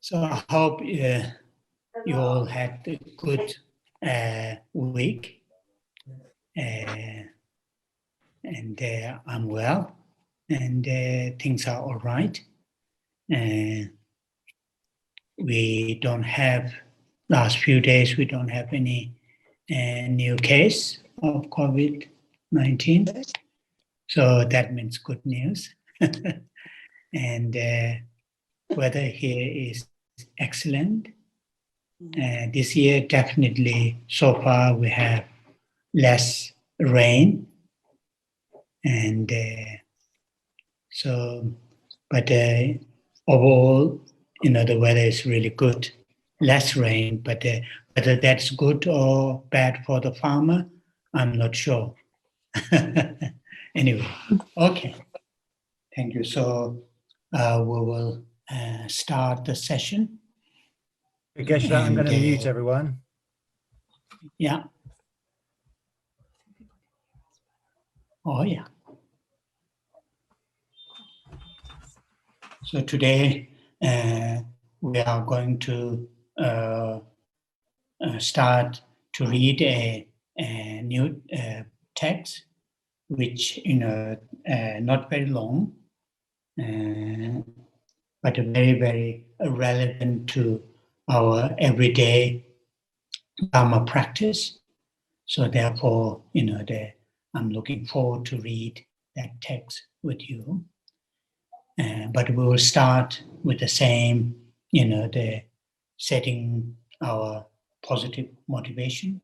So I hope you all had a good week, and I'm well, and things are all right. We don't have, last few days, we don't have any new case of COVID-19. So that means good news. And weather here is excellent. This year, definitely, so far we have less rain. And but overall, the weather is really good. Less rain, but whether that's good or bad for the farmer, I'm not sure. Anyway, okay. Thank you. So we will start the session. Geshe, I'm going to mute everyone. Yeah. Oh, yeah. So today we are going to start to read a new text, which not very long, but very, very relevant to our everyday Dharma practice. So therefore, I'm looking forward to read that text with you. But we will start with the same, the setting our positive motivation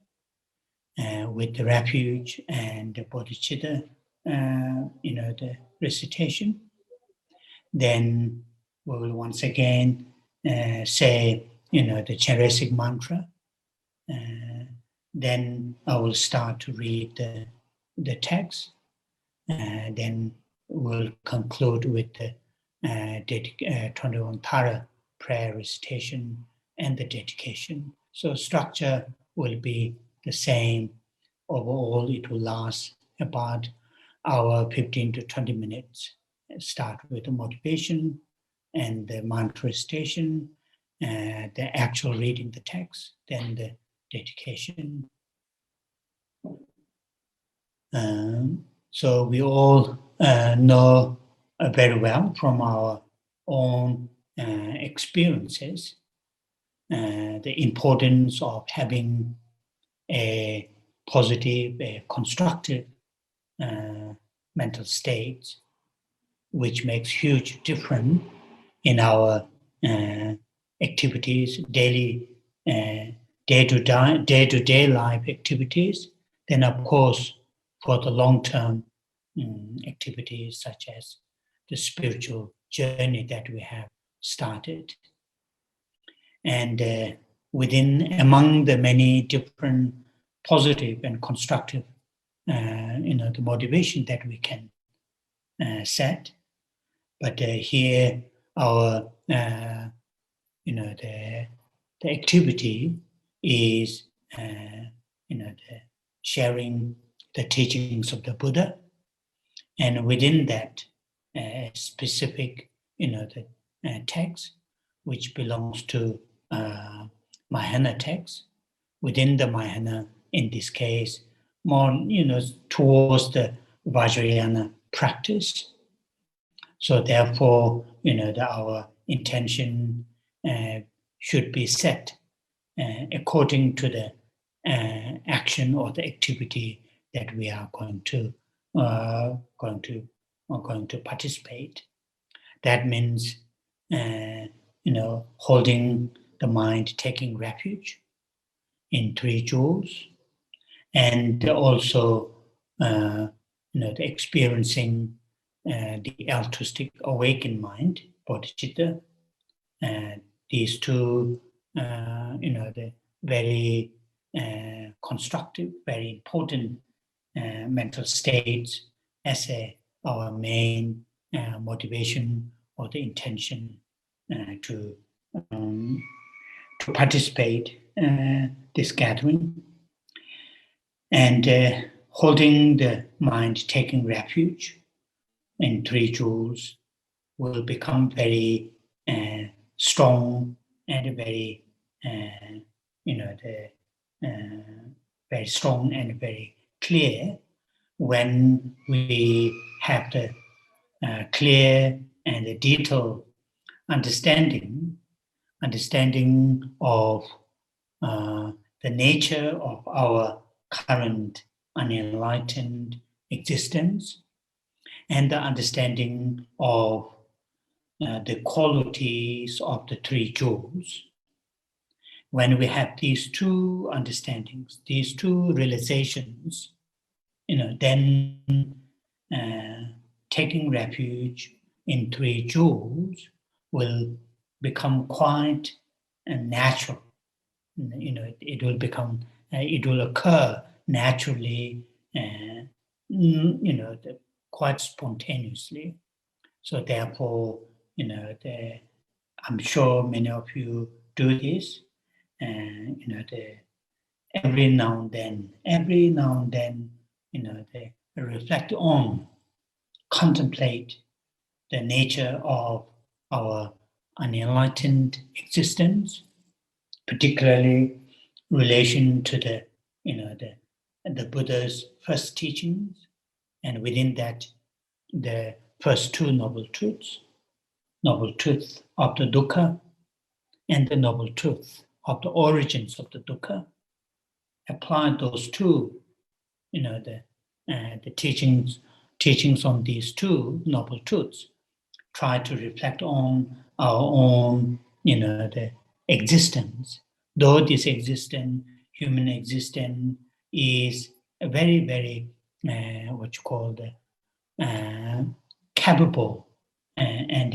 with the refuge and the bodhicitta, the recitation. Then we will once again say, the Charesic mantra. Then I will start to read the text. Then we'll conclude with the 21 Thara prayer recitation and the dedication. So structure will be the same. Overall, it will last about hour, 15 to 20 minutes. Start with the motivation and the mantra recitation, the actual reading the text, then the dedication. So we all know very well from our own experiences the importance of having a positive, a constructive mental state, which makes huge difference in our activities, daily, day-to-day life activities. Then, of course, for the long-term activities such as the spiritual journey that we have started. And among the many different positive and constructive, the motivation that we can set. But here our, the activity is, the sharing the teachings of the Buddha, and within that specific, the text, which belongs to Mahayana text. Within the Mahayana, in this case, more, towards the Vajrayana practice. So therefore, our intention should be set according to the action or the activity that we are going to participate. That means, holding the mind, taking refuge in 3 jewels, and also, the experiencing the altruistic awakened mind, bodhicitta. These two, the very constructive, very important mental states as our main motivation or the intention to participate this gathering. And holding the mind, taking refuge in 3 jewels will become very strong and very, very strong and very clear when we have the clear and the detailed understanding of the nature of our current unenlightened existence, and the understanding of the qualities of the three jewels. When we have these two understandings, these two realizations, then taking refuge in three jewels will become quite natural. It will become, it will occur naturally, quite spontaneously. So therefore, I'm sure many of you do this, every now and then, they reflect on, contemplate the nature of our unenlightened existence, particularly relation to the Buddha's first teachings, and within that, the first two noble truth of the dukkha, and the noble truth of the origins of the dukkha. Apply those two, the teachings on these two noble truths. Try to reflect on our own, the existence. Though this existence, human existence, is a very, very, capable and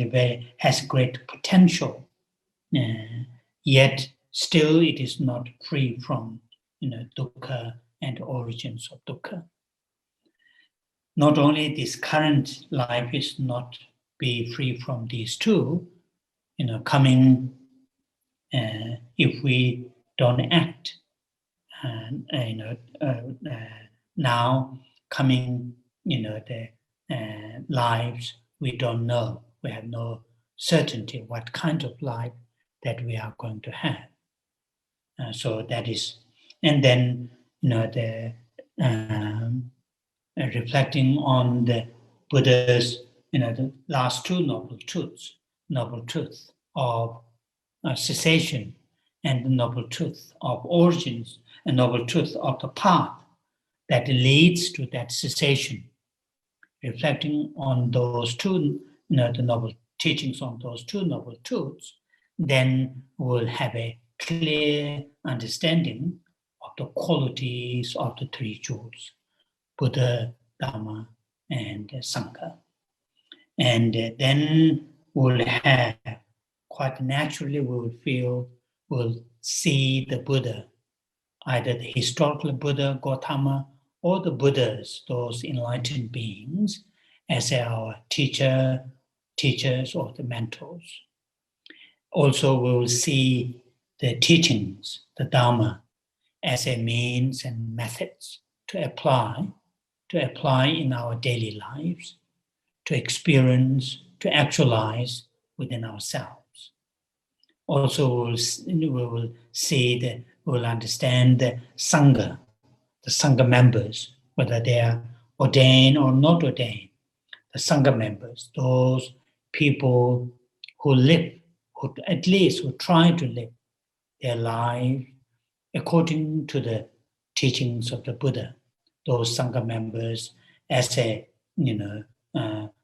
has great potential. Yet still it is not free from dukkha and origins of dukkha. Not only this current life is not be free from these two, coming, if we don't act, now coming, the lives, we don't know. We have no certainty what kind of life that we are going to have. So that is, and then, reflecting on the Buddha's, the last two noble truths of cessation, and the noble truth of origins, and noble truth of the path that leads to that cessation. Reflecting on those two, the noble teachings on those two noble truths, then we'll have a clear understanding of the qualities of the three jewels, Buddha, Dhamma, and Sangha. And then we'll have, quite naturally, we'll see the Buddha, either the historical Buddha, Gautama, or the Buddhas, those enlightened beings, as our teachers or the mentors. Also, we will see the teachings, the Dhamma, as a means and methods to apply in our daily lives, to experience, to actualize within ourselves. Also, we will understand the Sangha members, whether they are ordained or not ordained. The Sangha members, those people who live, who try to live their life according to the teachings of the Buddha. Those Sangha members as a,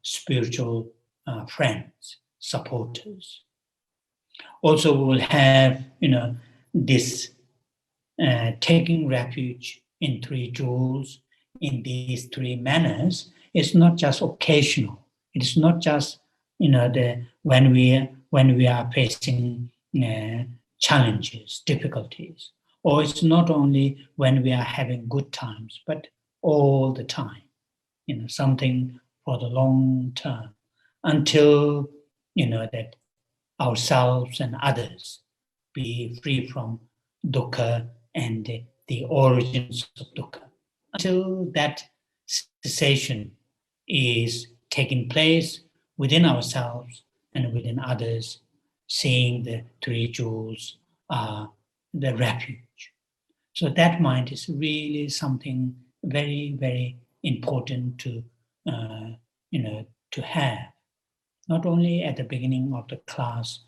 spiritual friends, supporters. Also, we will have, this taking refuge in three jewels, in these three manners. It's not just occasional. It is not just, when we are facing challenges, difficulties, or it's not only when we are having good times, but all the time. Something for the long term, until that ourselves and others be free from dukkha and the origins of dukkha. Until that cessation is taking place within ourselves and within others, seeing the three jewels are the refuge. So that mind is really something very, very important to, to have. Not only at the beginning of the class,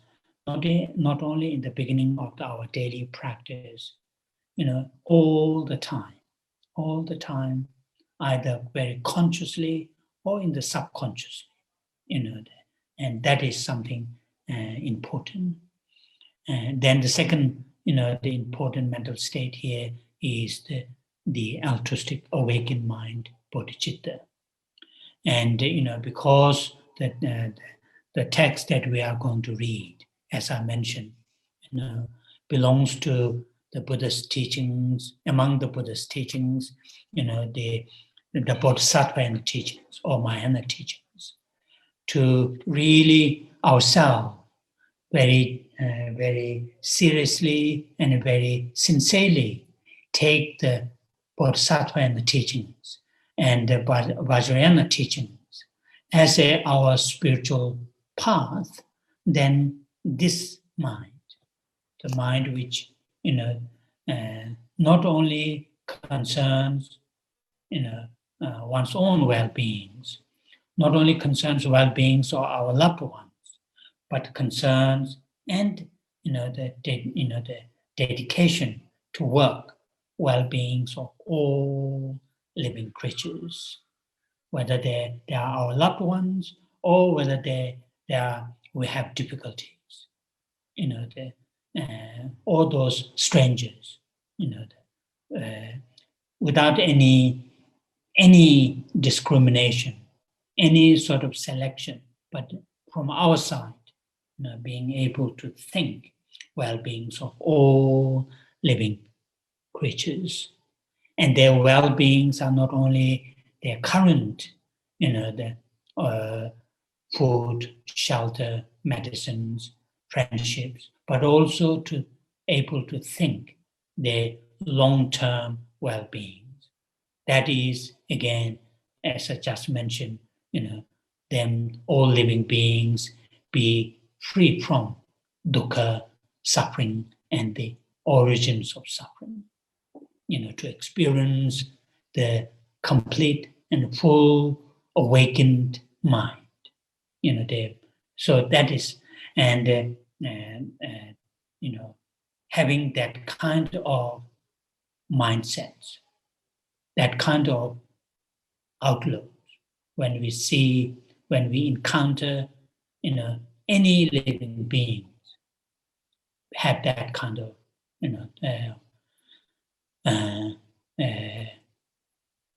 not only in the beginning of our daily practice, all the time, either very consciously or in the subconsciously, and that is something important. And then the second, the important mental state here is the altruistic awakened mind, bodhicitta. And, because the text that we are going to read, as I mentioned, belongs to the Buddha's teachings, among the Buddha's teachings, the Bodhisattva teachings or Mahayana teachings, to really ourselves very, very seriously and very sincerely take the Bodhisattva and the teachings and the Vajrayana teachings as our spiritual path, then this mind, the mind which, not only concerns, one's own well-beings, not only concerns well-beings of our loved ones, but concerns and the dedication to work well-beings of all living creatures, whether they are our loved ones or whether we have difficulties, all those strangers, without any discrimination, any sort of selection, but from our side, being able to think well-beings of all living creatures. And their well-beings are not only their current, the food, shelter, medicines, friendships, but also to able to think their long-term well-beings. That is, again, as I just mentioned, them all living beings be free from dukkha, suffering, and the origins of suffering. To experience the complete and full awakened mind. So that is, and having that kind of mindset, that kind of outlook, when we encounter, any living beings, have that kind of,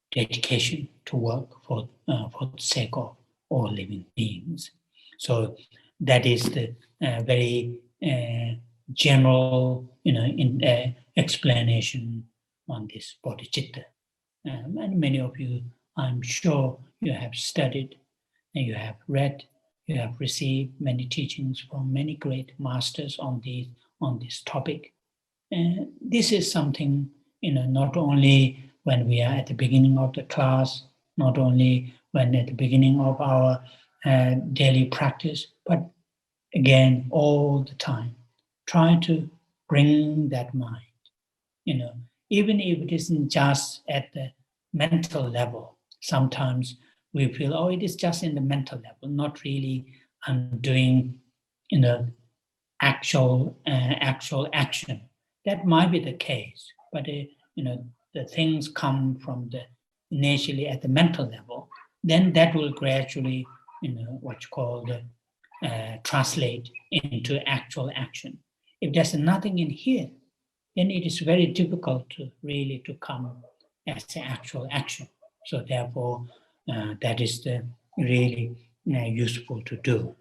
dedication to work for the sake of all living beings. So that is the very general, explanation on this bodhicitta. And many of you, I'm sure, you have studied and you have read, you have received many teachings from many great masters on this topic. And this is something, not only when we are at the beginning of the class, not only when at the beginning of our daily practice, but again, all the time, try to bring that mind, even if it isn't just at the mental level. Sometimes we feel, oh, it is just in the mental level, not really doing, actual action. That might be the case, but the things come from the initially at the mental level, then that will gradually, what you call translate into actual action. If there's nothing in here, then it is very difficult to really to come as the actual action. So therefore, that is the really useful to do.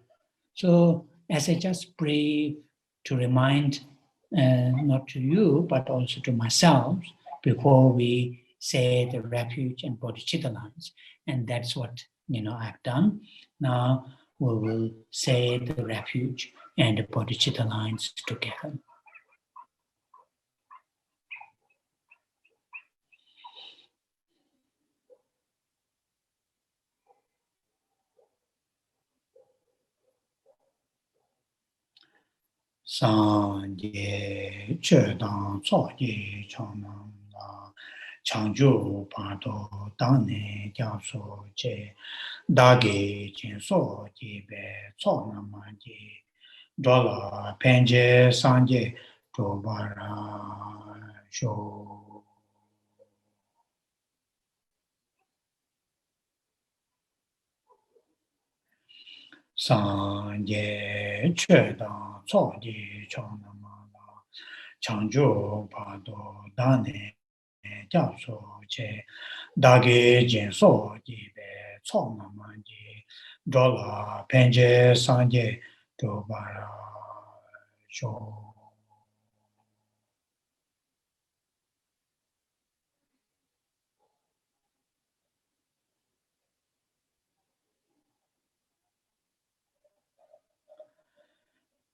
So as I just brief to remind, not to you, but also to myself, before we say the refuge and bodhicitta lines, and that's what I've done. Now we will say the refuge and the bodhicitta lines together. Sanje Chödang Tsoji Chonam La Changju Pado Dane Gyabso Che Dagi Jinso Jibe Tsonamaji Dola Penje Sanje Dobara Sho Sanje Chödang Tsoji Chonam La Changju Pado Dane Gyabso Che Dagi Jinso Jibe Tsonamaji Dola Penje Sanje Dobara Sho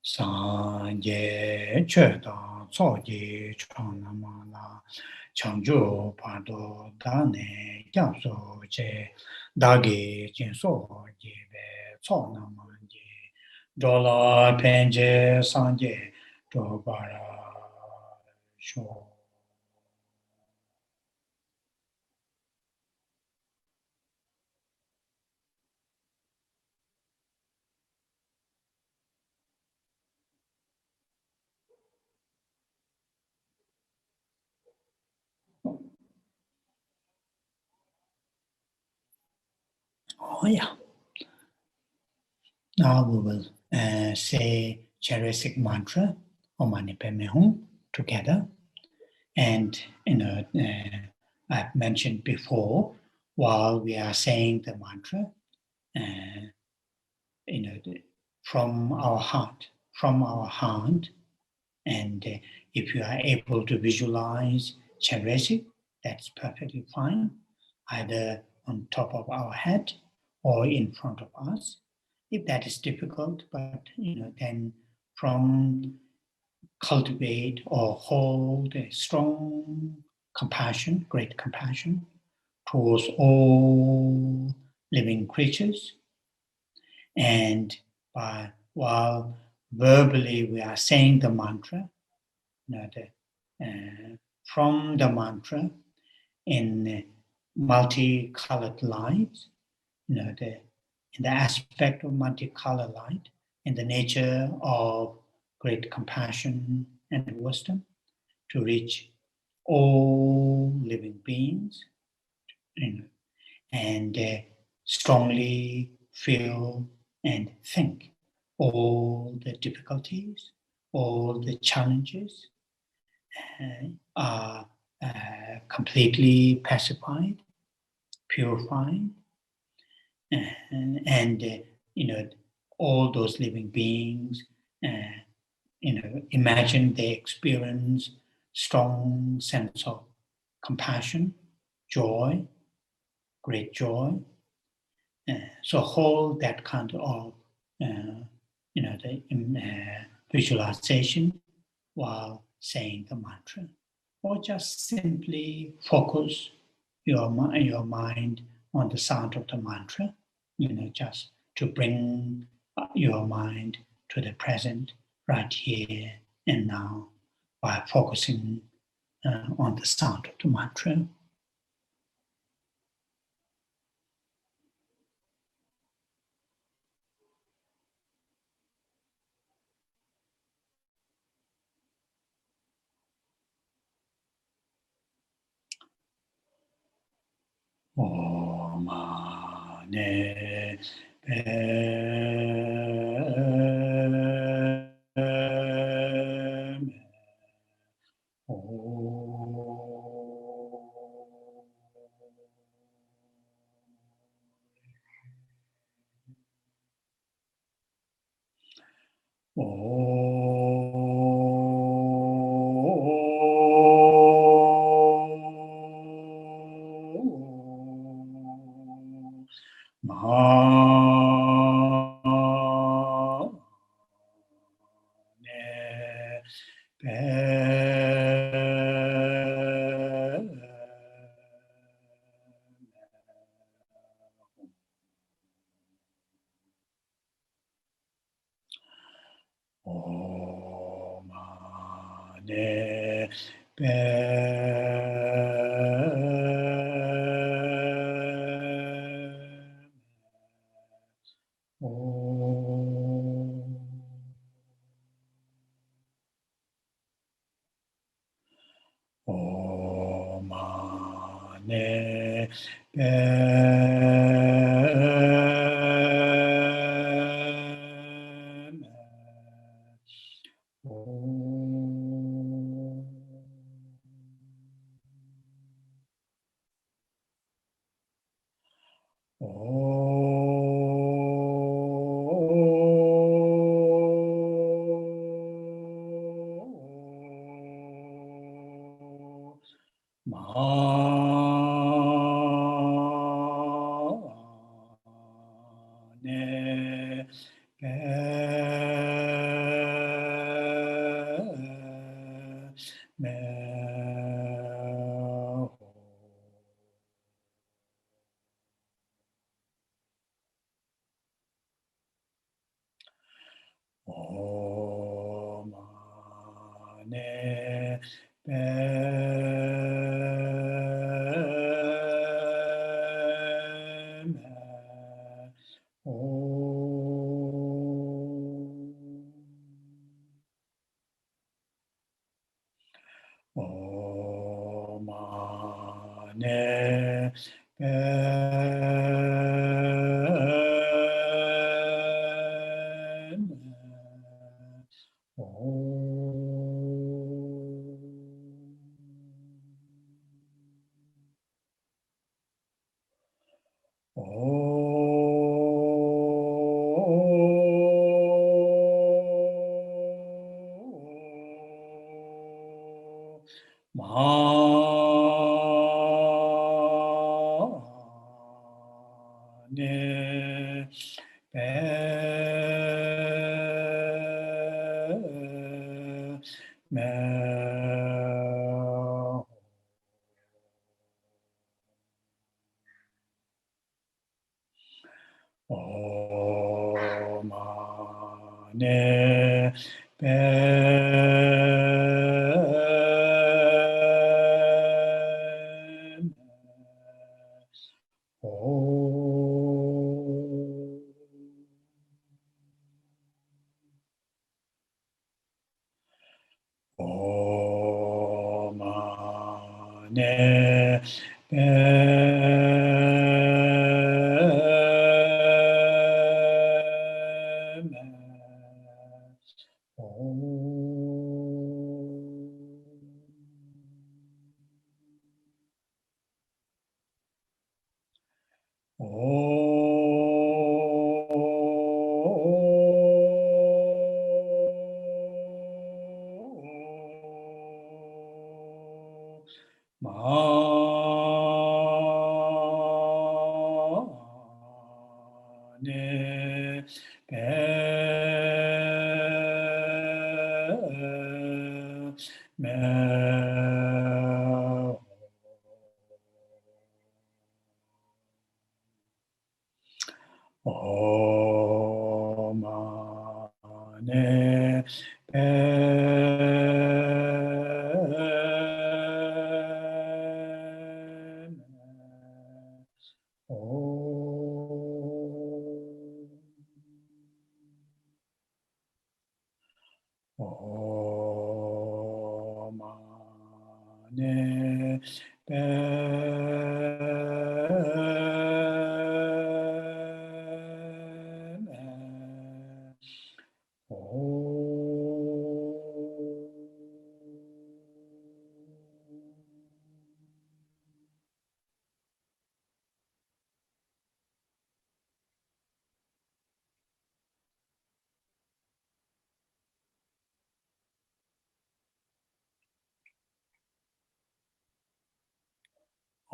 Sanje Chödang Tsoji Chonama La Changju Pado Dane Gyabso Che Dagi Jinso Jibe Tsonama Ji Dola Penje Sanje Dobara Sho Oh yeah. Now we will say Charisic mantra Om Mani Padme Hum together. And I've mentioned before, while we are saying the mantra, from our heart, and if you are able to visualize Charisic, that's perfectly fine, either on top of our head or in front of us. If that is difficult, but then from cultivate or hold a strong compassion, great compassion towards all living creatures. And while verbally we are saying the mantra, from the mantra in multicolored lights, in the aspect of multicolored light, in the nature of great compassion and wisdom to reach all living beings, and strongly feel and think all the difficulties, all the challenges are completely pacified, purified, and all those living beings, imagine they experience strong sense of compassion, joy, great joy. So hold that kind of, visualization while saying the mantra, or just simply focus your mind on the sound of the mantra, just to bring your mind to the present right here and now by focusing on the sound of the mantra. Om Mani Padme Om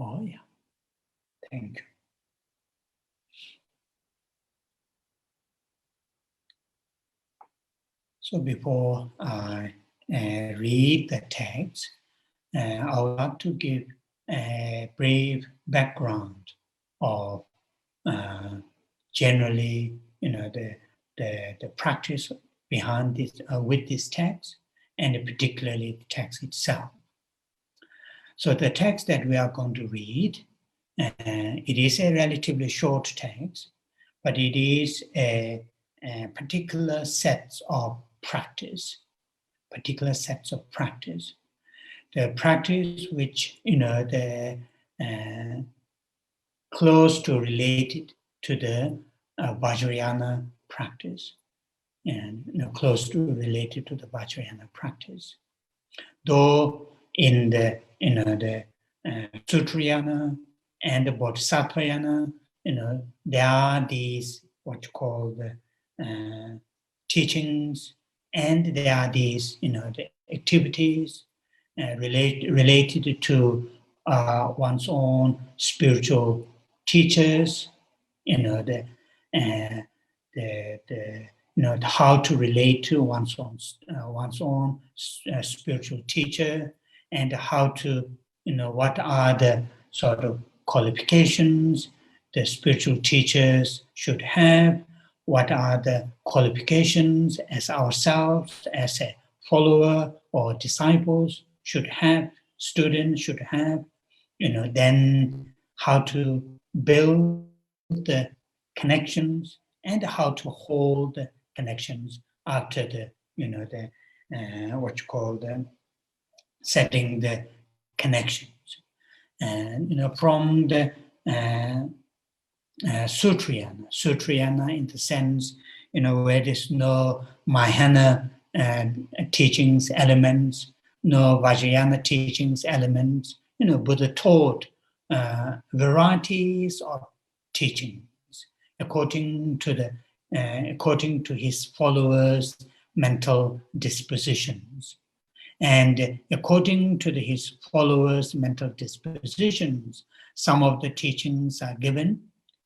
Oh, yeah. Thank you. So before I read the text, I would like to give a brief background of generally, the practice behind this with this text, and particularly the text itself. So the text that we are going to read, it is a relatively short text, but it is a particular sets of practice, The practice which, the close to related to the Vajrayana practice, and close to related to the Vajrayana practice. Though in the Sutrayana and the Bodhisattvayana, there are these what you call the teachings, and there are these the activities related to one's own spiritual teachers, how to relate to one's own spiritual teacher, and how to, what are the sort of qualifications the spiritual teachers should have, what are the qualifications as ourselves, as a follower or disciples should have, students should have, then how to build the connections and how to hold the connections after the, what you call the setting the connections. And, from the Sutrayana in the sense, where there's no Mahayana teachings elements, no Vajrayana teachings elements, Buddha taught varieties of teachings according to his followers' mental dispositions. And according to his followers' mental dispositions, some of the teachings are given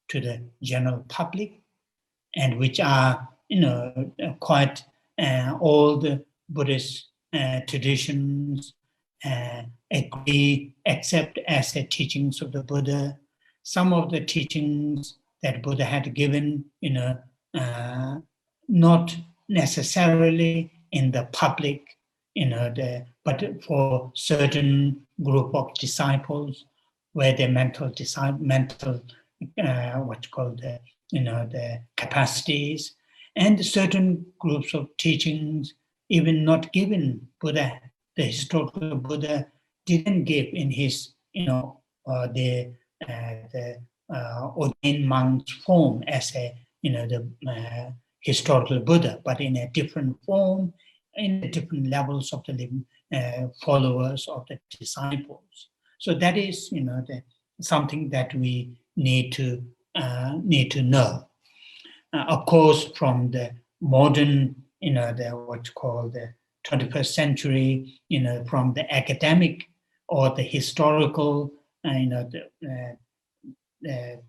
to the general public, and which are, quite all the Buddhist traditions agree, accept as the teachings of the Buddha. Some of the teachings that Buddha had given, not necessarily in the public, but for certain group of disciples, where their mental what you call the capacities, and certain groups of teachings even not given Buddha, the historical Buddha didn't give in his, the ordained monk's form as a, the historical Buddha, but in a different form, in the different levels of the followers of the disciples. So that is, something that we need to know. Of course, from the modern, the what you call the 21st century, from the academic or the historical,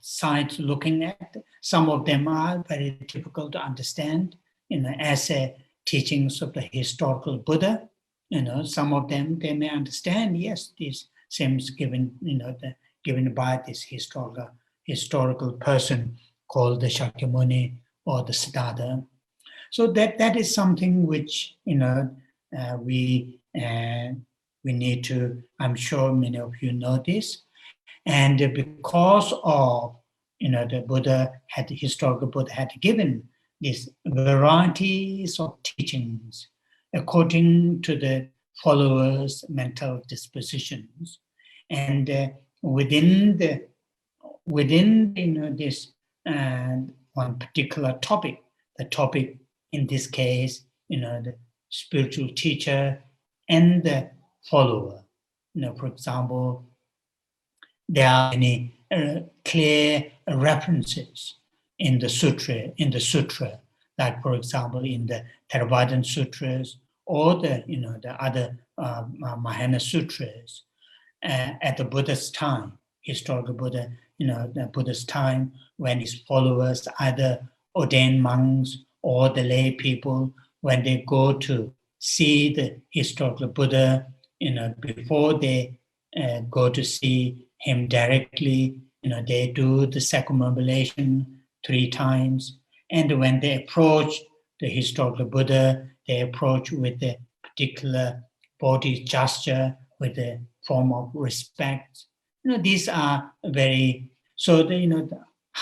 sides looking at, some of them are very difficult to understand, as a teachings of the historical Buddha. Some of them they may understand, yes, these seems given, given by this historical person called the Shakyamuni or the Siddhartha. So that is something which we need to. I'm sure many of you know this, and because of the historical Buddha had given these varieties of teachings according to the followers' mental dispositions, and within this one particular topic, the topic in this case, the spiritual teacher and the follower. For example, there are many clear references in the sutra, like for example in the Theravada sutras or the other Mahayana sutras. At the Buddha's time, historical Buddha, the Buddha's time, when his followers, either ordained monks or the lay people, when they go to see the historical Buddha, before they go to see him directly, they do the circumambulation 3 times. And when they approach the historical Buddha, they approach with the particular body gesture with a form of respect. These are very, so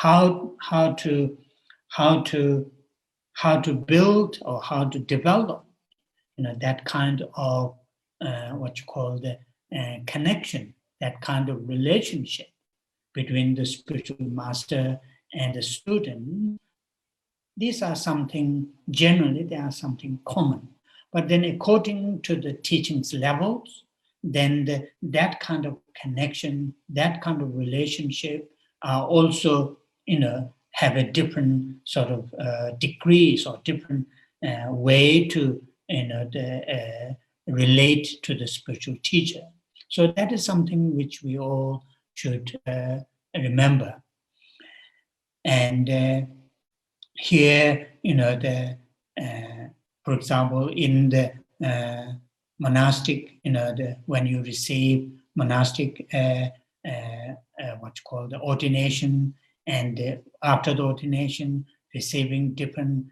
how to build or how to develop that kind of what you call the connection, that kind of relationship between the spiritual master and the student. These are something, generally they are something common. But then according to the teachings levels, then that kind of connection, that kind of relationship are also, have a different sort of degrees or different way to, relate to the spiritual teacher. So that is something which we all should remember. And here, for example, in the monastic, when you receive monastic, what you call the ordination, and after the ordination, receiving different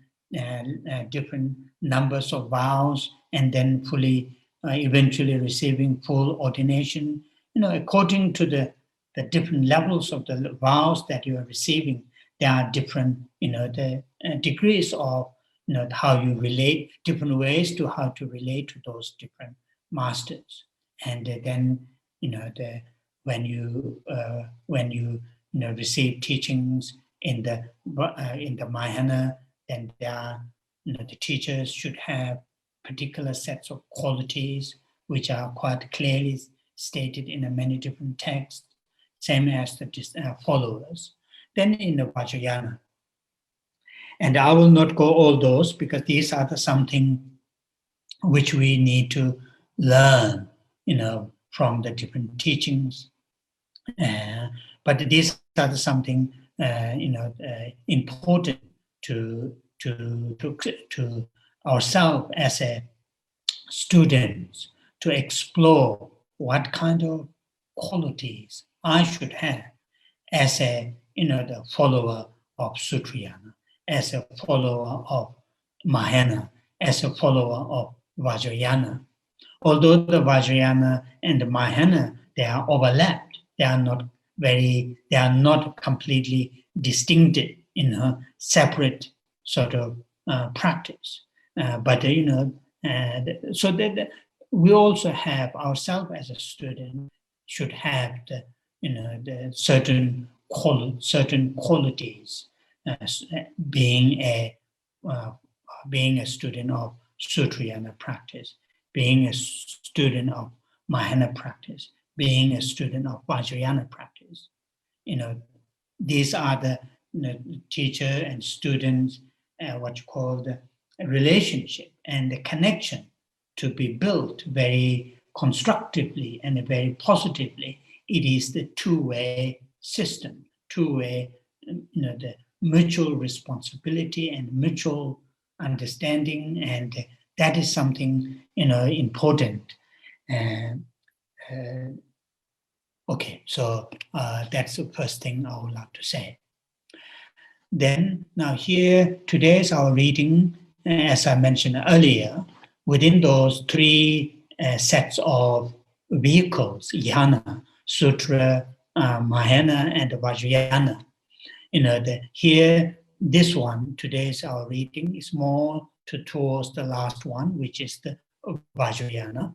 numbers of vows, and then eventually receiving full ordination. According to the different levels of the vows that you are receiving, there are different, the degrees of, how you relate, different ways to how to relate to those different masters. And then, when you receive teachings in the Mahayana, then there are, the teachers should have particular sets of qualities which are quite clearly stated in many different texts, same as the followers. Then in the Vajrayana, and I will not go all those because these are something which we need to learn, from the different teachings. But these are something, important to ourselves as a students, to explore what kind of qualities I should have as a, the follower of Sutrayana, as a follower of Mahayana, as a follower of Vajrayana. Although the Vajrayana and the Mahayana, they are overlapped, they are not completely distinctive in a separate sort of practice. But so that we also have ourselves as a student should have the certain qualities, being a student of Sutrayana practice, being a student of Mahayana practice, being a student of Vajrayana practice. These are the teacher and students, what you call the relationship and the connection to be built very constructively and very positively. It is the two-way system, two-way, the mutual responsibility and mutual understanding, and that is something, important. Okay, so that's the first thing I would like to say. Then, now here, today's our reading, as I mentioned earlier, within those three sets of vehicles, Jnana, Sutra, Mahayana, and Vajrayana. Here, this one, today's our reading, is more towards the last one, which is the Vajrayana.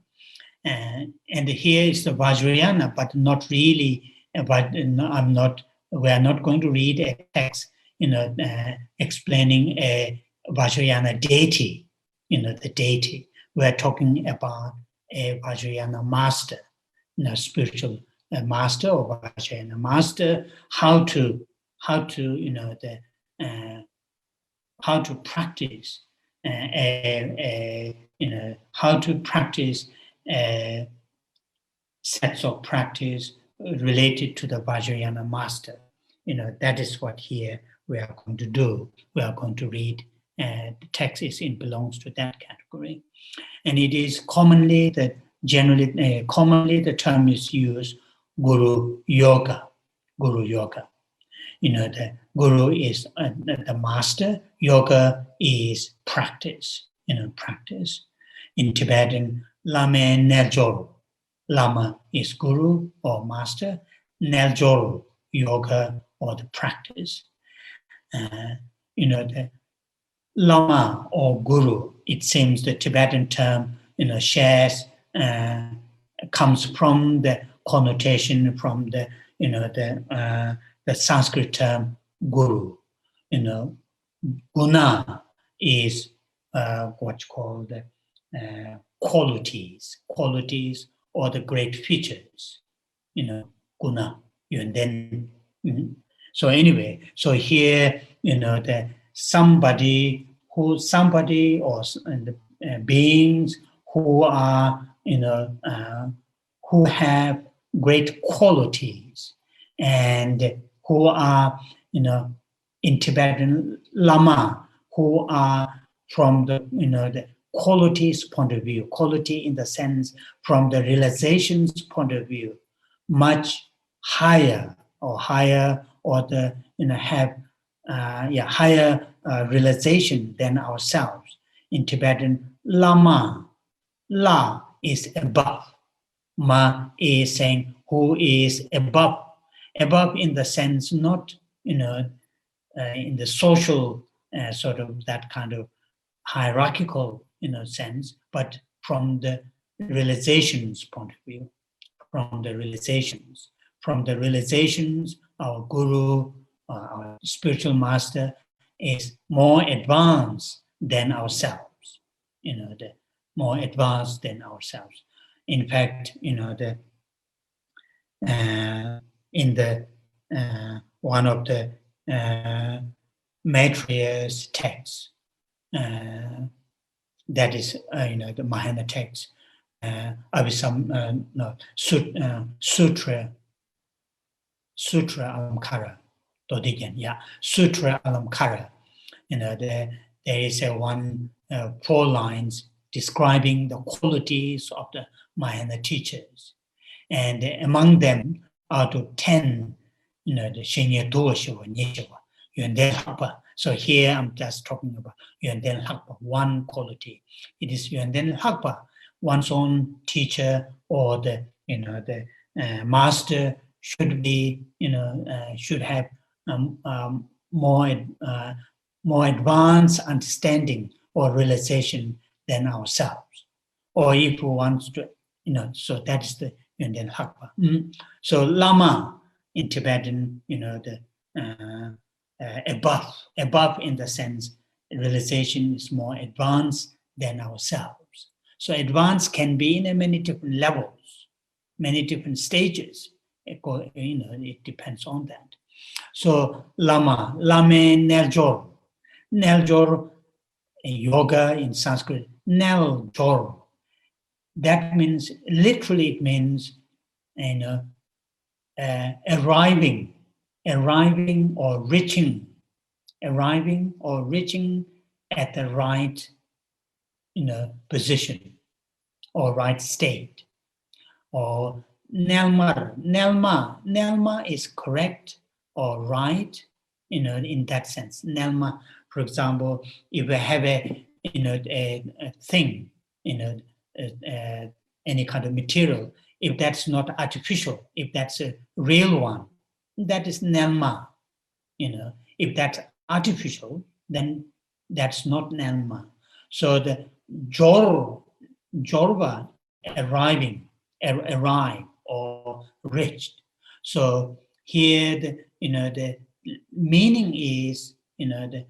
And here is the Vajrayana, but not really, we are not going to read a text, explaining a Vajrayana deity, the deity. We are talking about a Vajrayana master, spiritual master or Vajrayana master, how to practice, how to practice sets of practice related to the Vajrayana master. That is what here we are going to do. We are going to read. The text belongs to that category, and it is commonly the term is used Guru Yoga. Guru Yoga. The Guru is the master. Yoga is practice. Practice. In Tibetan, Lama Neljoro. Lama is guru or master, Neljoro, yoga or the practice. The Lama or guru, it seems the Tibetan term, shares, comes from the connotation from the, the Sanskrit term guru. Guna is what's called qualities or the great features, guna. And then, so anyway, so here, the somebody or beings who are, who have great qualities and who are, in Tibetan Lama, who are from the, the qualities point of view, quality in the sense from the realizations point of view, much higher or the, have higher realization than ourselves. In Tibetan, Lama, La is above. Ma is saying who is above. Above in the sense not, in the social sort of that kind of hierarchical, sense, but from the realizations point of view, from the realizations, our guru, our spiritual master is more advanced than ourselves, the more advanced than ourselves. In fact, in the one of the Maitriya's texts, that is, the Mahayana text, Sutra Alamkara, Sutra Alamkara. There is one 4 lines describing the qualities of the Mahayana teachers, and among them are to 10, the Shenya Doshiva, Nishiva, Yönden Lakpa. So here I'm just talking about Yönden Lakpa, one quality. It is Yönden Lakpa, one's own teacher or the, the master should be, should have more advanced understanding or realization than ourselves. Or if we want to, so that is the Yönden Lakpa. So Lama in Tibetan, the above in the sense realization is more advanced than ourselves. So advanced can be in many different levels, many different stages. It depends on that. So Lama Neljor. Neljor, yoga in Sanskrit, Neljor. That means, literally it means, arriving or reaching at the right, position or right state. Or Nelma is correct or right, in that sense. Nelma, for example, if we have a thing, any kind of material, if that's not artificial, if that's a real one, that is Nelma. If that's artificial, then that's not Nelma. So the Jorva, arrive or reached. So here the meaning is, the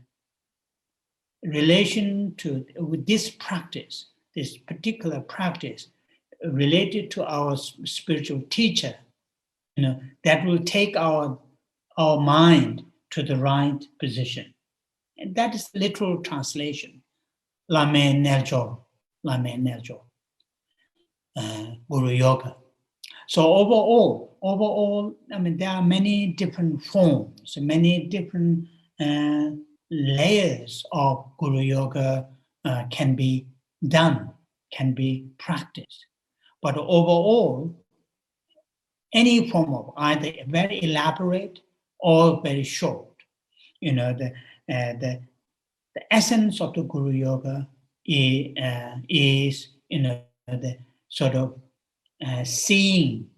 relation to with this practice, this particular practice related to our spiritual teacher, that will take our mind to the right position. And that is literal translation. Lama Neljor, Guru Yoga. So overall, I mean, there are many different forms, many different layers of Guru Yoga can be done, can be practiced. But overall, any form of either very elaborate or very short, the essence of the Guru Yoga is the sort of seeing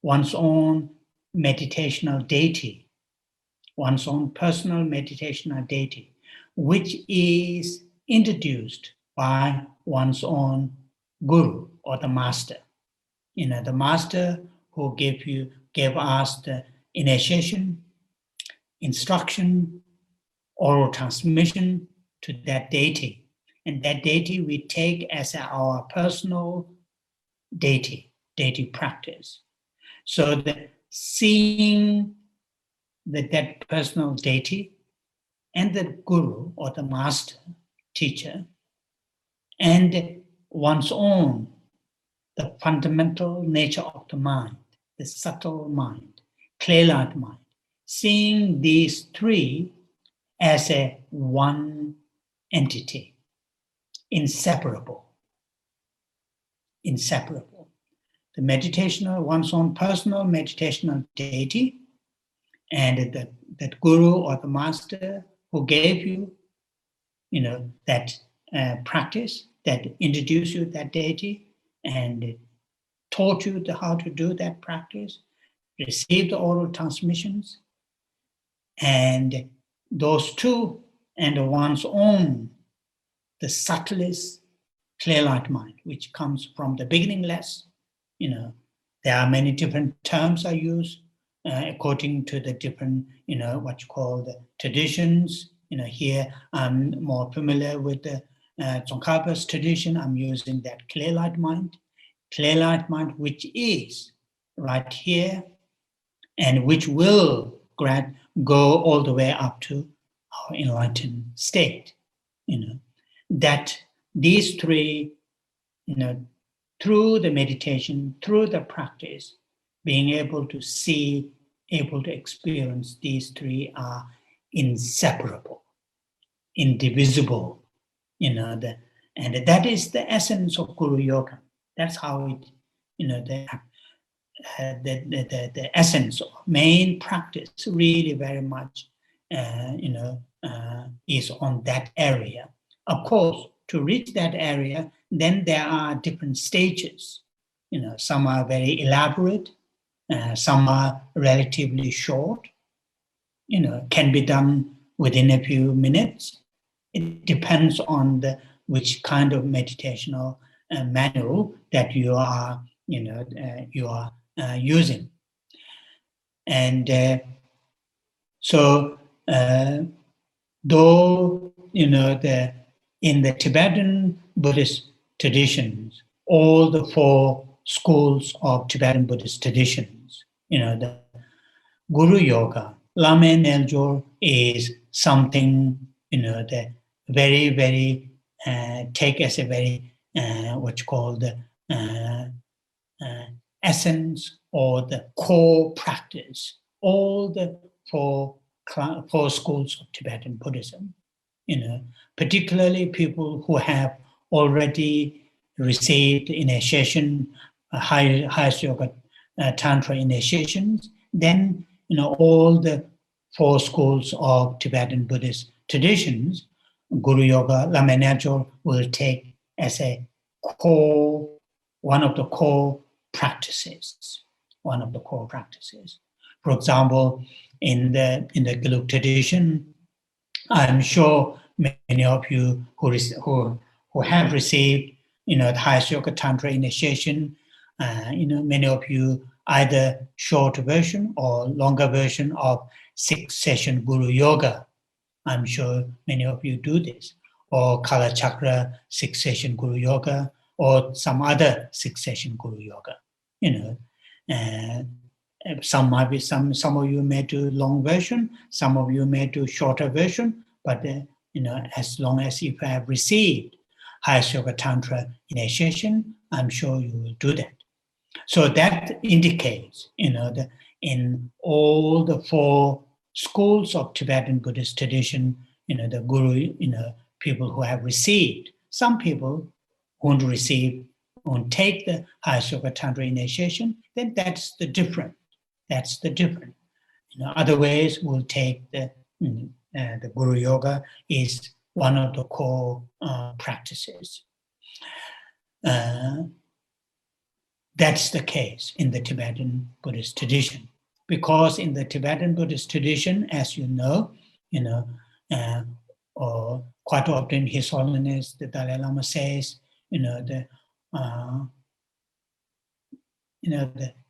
one's own meditational deity, one's own personal meditational deity, which is introduced by one's own guru or the master. The master who gave us the initiation, instruction, oral transmission to that deity. And that deity we take as our personal deity practice. So that seeing that personal deity and the guru or the master teacher and one's own, the fundamental nature of the mind, the subtle mind, clear-light mind, seeing these three as a one entity, inseparable. The meditational, one's own personal meditational deity, and that guru or the master who gave you, that practice, that introduced you that deity, and taught you how to do that practice, received the oral transmissions, and those two, and one's own, the subtlest clear-light mind, which comes from the beginningless. There are many different terms I use according to the different, what you call the traditions. Here I'm more familiar with the Tsongkhapa's tradition. I'm using that clear-light mind, which is right here, and which will go all the way up to our enlightened state. That these three, through the meditation, through the practice, being able to see, able to experience, these three are inseparable, indivisible, and that is the essence of Guru Yoga. That's how it, the essence of main practice really very much, is on that area. Of course, to reach that area, then there are different stages. Some are very elaborate, some are relatively short, can be done within a few minutes. It depends on which kind of meditational manual that you are, using. And so, though, in the Tibetan Buddhist traditions, all the four schools of Tibetan Buddhist traditions, the Guru Yoga, Lama Tsongkhapa is something, that very, very, take as a very, what you call the essence or the core practice. All the four schools of Tibetan Buddhism, particularly people who have already received initiation, highest yoga tantra initiations, then all the four schools of Tibetan Buddhist traditions, Guru Yoga, Lama Tsongkhapa will take as a core, one of the core practices. For example, in the Gelug tradition, I'm sure many of you who have received, the highest yoga tantra initiation, many of you either short version or longer version of 6-session Guru Yoga. I'm sure many of you do this, or Kala Chakra 6-session Guru Yoga, or some other 6-session Guru Yoga. Some of you may do long version, some of you may do shorter version, but as long as you have received highest yoga tantra initiation, I'm sure you will do that. So that indicates, that in all the four schools of Tibetan Buddhist tradition, the guru, people who have received, some people won't receive, won't take the highest yoga tantra initiation, then that's the difference. Other ways will take the Guru Yoga is one of the core practices. that's the case in the Tibetan Buddhist tradition. Because in the Tibetan Buddhist tradition, as you know, or quite often His Holiness the Dalai Lama says, the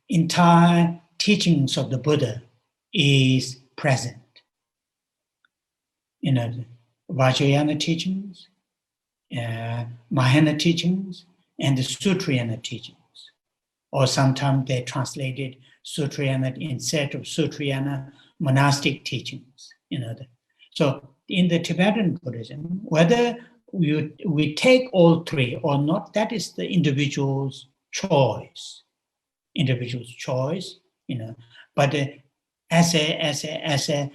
entire teachings of the Buddha is present. The Vajrayana teachings, Mahayana teachings, and the Sutrayana teachings. Or sometimes they translated Sutrayana instead of Sutrayana monastic teachings. So in the Tibetan Buddhism, whether we take all three or not, that is the individual's choice. But as a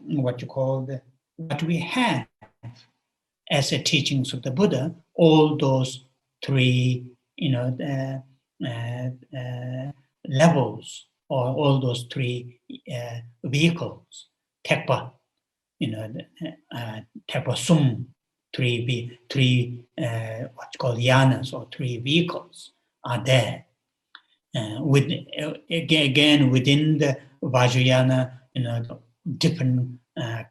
what you call what we have as a teachings of the Buddha, all those three, levels, or all those three vehicles, Tekpa, Tekpa Sum, three what you call yanas, or three vehicles are there. Again, within the Vajrayana, different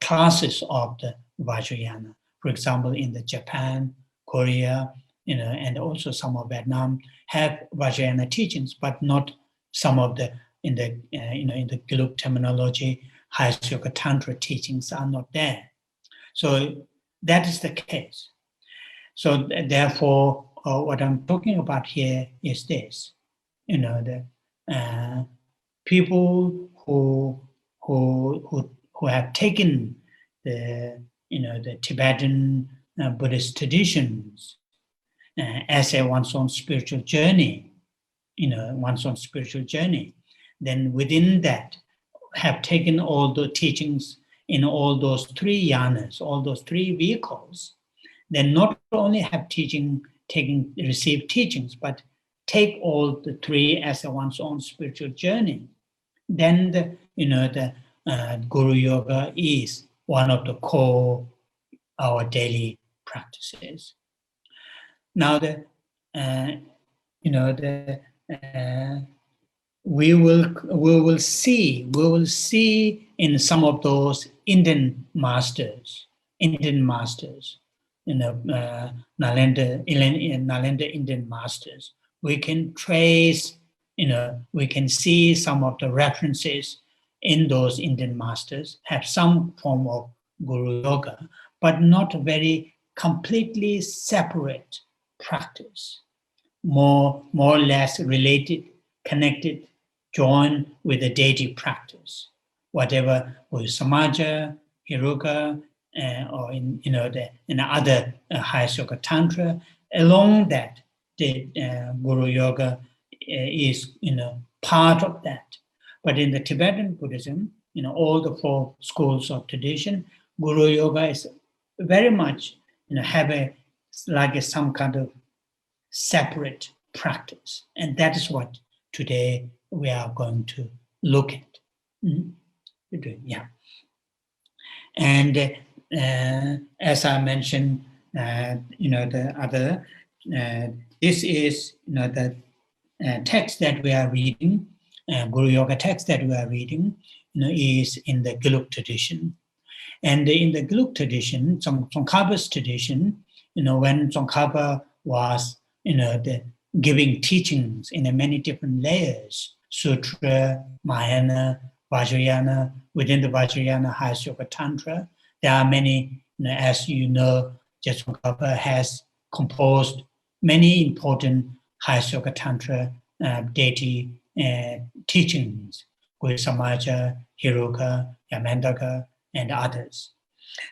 classes of the Vajrayana. For example, in the Japan, Korea, and also some of Vietnam have Vajrayana teachings, but not some of the in the Gelug terminology, highest yoga tantra teachings are not there. So that is the case. So therefore, what I'm talking about here is this: the people who have taken the Tibetan Buddhist traditions as one's own spiritual journey, then within that have taken all the teachings in all those three yanas, all those three vehicles, then not only have received teachings, but take all the three as one's own spiritual journey. Then the Guru Yoga is one of the core our daily practices. Now we will see in some of those Indian masters, Nalanda Indian masters. We can trace, we can see some of the references in those Indian masters have some form of Guru Yoga, but not very completely separate practice, more or less related, connected, joined with the deity practice, whatever with Samaja, Hiruka, or in other highest yoga tantra. Along that, the Guru Yoga is part of that. But in the Tibetan Buddhism, all the four schools of tradition, Guru Yoga is very much have some kind of separate practice, and that is what today we are going to look at. Yeah. And as I mentioned, the other, this is the text that we are reading, Guru Yoga text that we are reading, is in the Gelug tradition. And in the Gelug tradition, Tsongkhapa's tradition, when Tsongkhapa was, giving teachings in many different layers, Sutra, Mahayana, Vajrayana, within the Vajrayana highest yoga tantra, there are many, as you know, Tsongkhapa has composed many important highest yoga tantra deity teachings with Samaja, Hiruka, Yamandaka, and others.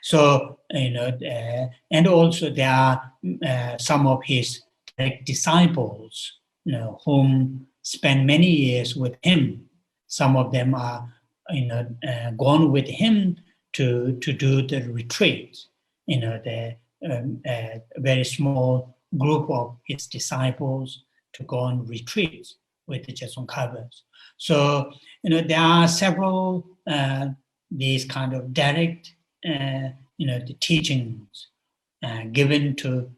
So, and also there are some of his disciples, whom spent many years with him. Some of them are, gone with him to do the retreat. The very small group of his disciples to go on retreats with the Tsongkhapas. So, there are several these kind of direct, the teachings given to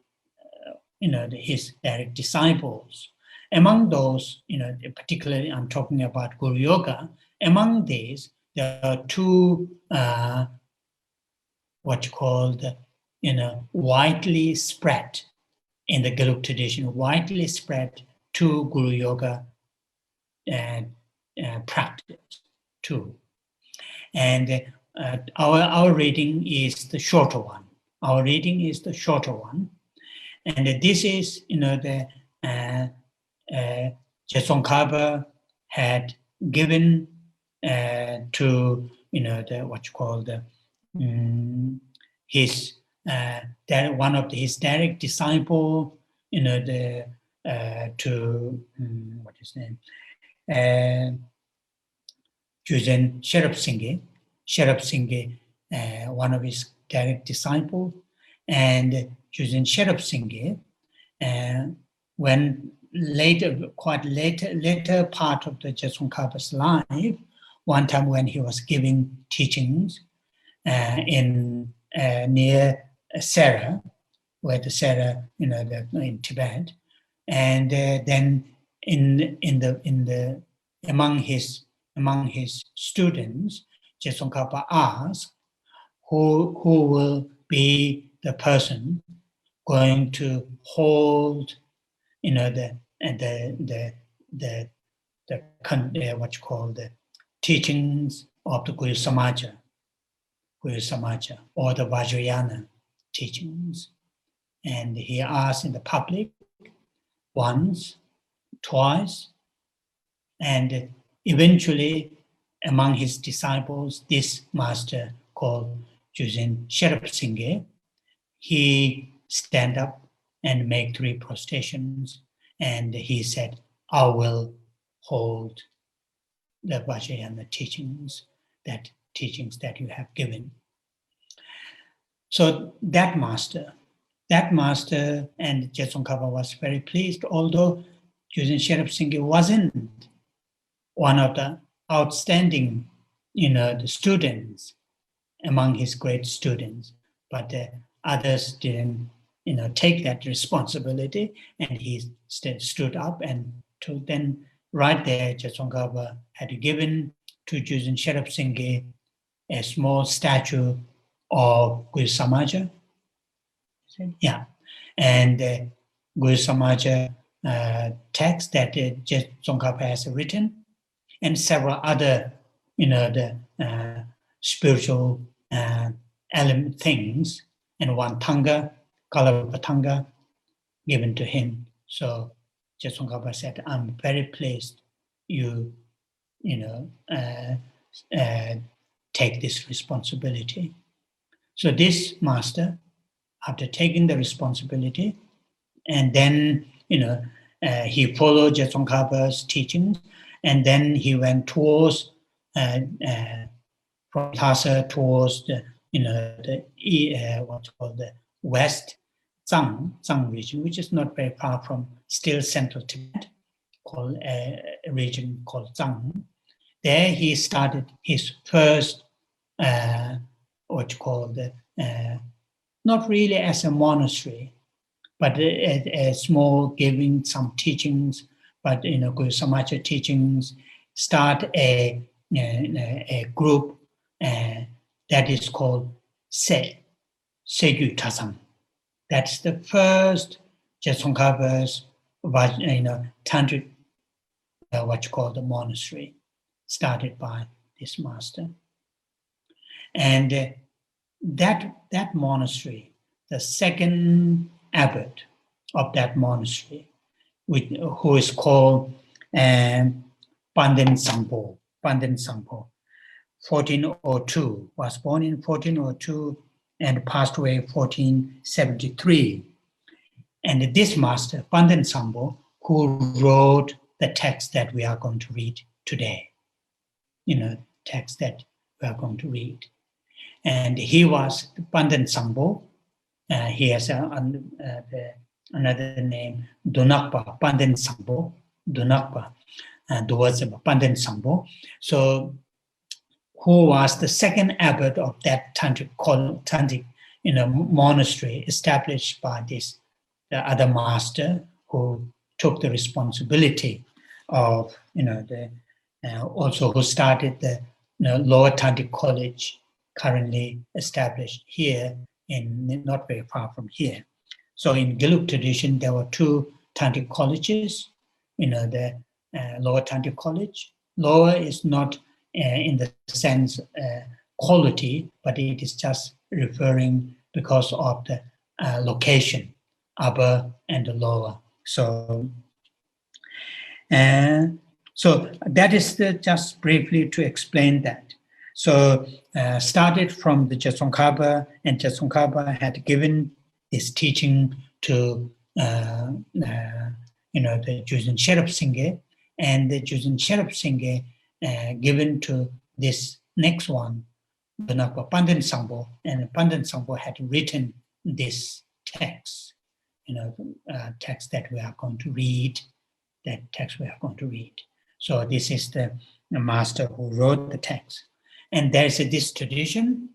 his direct disciples. Among those, particularly I'm talking about Guru Yoga. Among these, there are two what you call the, widely spread in the Gelug tradition, widely spread two Guru Yoga practice too. And our reading is the shorter one. Our reading is the shorter one. And this is, the Geshe Tsongkhapa had given to, the what you call the his one of his direct disciple, to what is his name, Gyujen Sherab Singye, one of his direct disciples, and Gyujen Sherab Singye, when later part of the Geshe Tsongkhapa's life, one time when he was giving teachings in near Sera, where the Sera, in Tibet, and then among his students, Geshe Tsongkhapa asked, who will be the person going to hold, what you call the teachings of the Guru Samaja, or the Vajrayana teachings. And he asked in the public once, twice, and eventually among his disciples, this master called Gyujen Sherab Singye, he stand up and make 3 prostrations, and he said, I will hold the Vajrayana teachings that you have given. So that master and Geshe Tsongkhapa was very pleased, although Gyujen Sherab Singye wasn't one of the outstanding, the students among his great students, but others didn't, take that responsibility, and he stood up, and then right there, Geshe Tsongkhapa had given to Gyujen Sherab Singye a small statue of Guru Samaja. Yeah, and Guru Samaja text that Geshe Tsongkhapa has written, and several other, the spiritual element things, and one tanga, Kalapa tanga, given to him. So Geshe Tsongkhapa said, I'm very pleased you, take this responsibility. So this master, after taking the responsibility, and then, he followed Geshe Tsongkhapa's teachings, and then he went towards, from Lhasa towards the, what's called the West Zhang region, which is not very far from still central Tibet, called a region called Zhang. There he started his first, what you call the, not really as a monastery, but a small giving some teachings, but Guru Samaja teachings, start a group that is called Segyu Tasam. That's the first Geshe Tsongkhapa's, tantric, what you call the monastery, started by this master. And that monastery, the second abbot of that monastery, who is called Ganden Hla Gyama, 1402, was born in 1402 and passed away in 1473. And this master, Ganden Hla Gyama, who wrote the text that we are going to read today, text that we are going to read. And he was Ganden Hla Gyama. He has another name, Donakpa, Ganden Hla Gyama, Donakpa, the words of Ganden Hla Gyama. So, who was the second abbot of that tantric monastery established by this the other master who took the responsibility of, also who started the Lower Tantric College, currently established here in not very far from here. So in Gelug tradition, there were two Tantric colleges. The Lower Tantric College. Lower is not in the sense quality, but it is just referring because of the location, upper and the lower. So that is just briefly to explain that. So started from the Geshe Tsongkhapa, and Geshe Tsongkhapa had given his teaching to the Juzin Sherab Singye, and the Juzin Sherab Singye given to this next one, Bunakpa Pandan Sangpo, and Pandan Sangpo had written this text, text that we are going to read. So this is the master who wrote the text. And there's this tradition,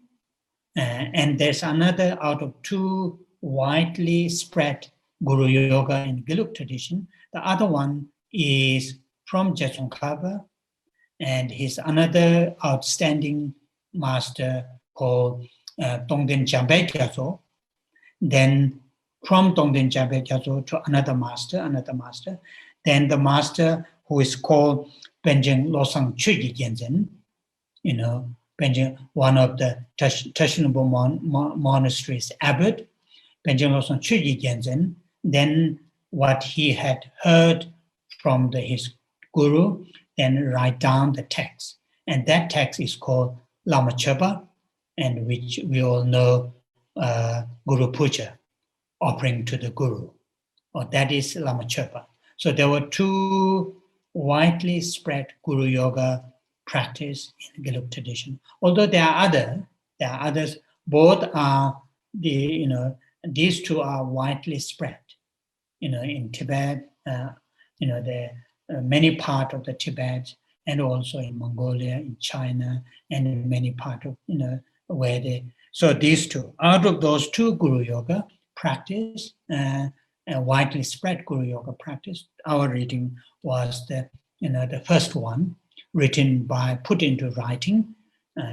and there's another out of two widely spread Guru Yoga and Gelug tradition. The other one is from Geshe Tsongkhapa, and he's another outstanding master called Tongden Jambe Gyatso. Then from Tongden Jambe Gyatso to another master. Then the master who is called Benjing Losang Chuyi Genzen, Benjing, one of the Tashinabo monasteries abbot, Benjing Losang Chuyi Genzen. Then what he had heard from his guru, then write down the text. And that text is called Lama Tsongkhapa, and which we all know Guru Puja, offering to the guru. Or that is Lama Tsongkhapa. So there were two widely spread Guru Yoga practice in the Gelug tradition. Although there are others, both are these two are widely spread. In Tibet, the many parts of the Tibet, and also in Mongolia, in China, and in many parts of where they. So these two, out of those two Guru Yoga practice, widely spread Guru Yoga practice, our reading was the first one, put into writing.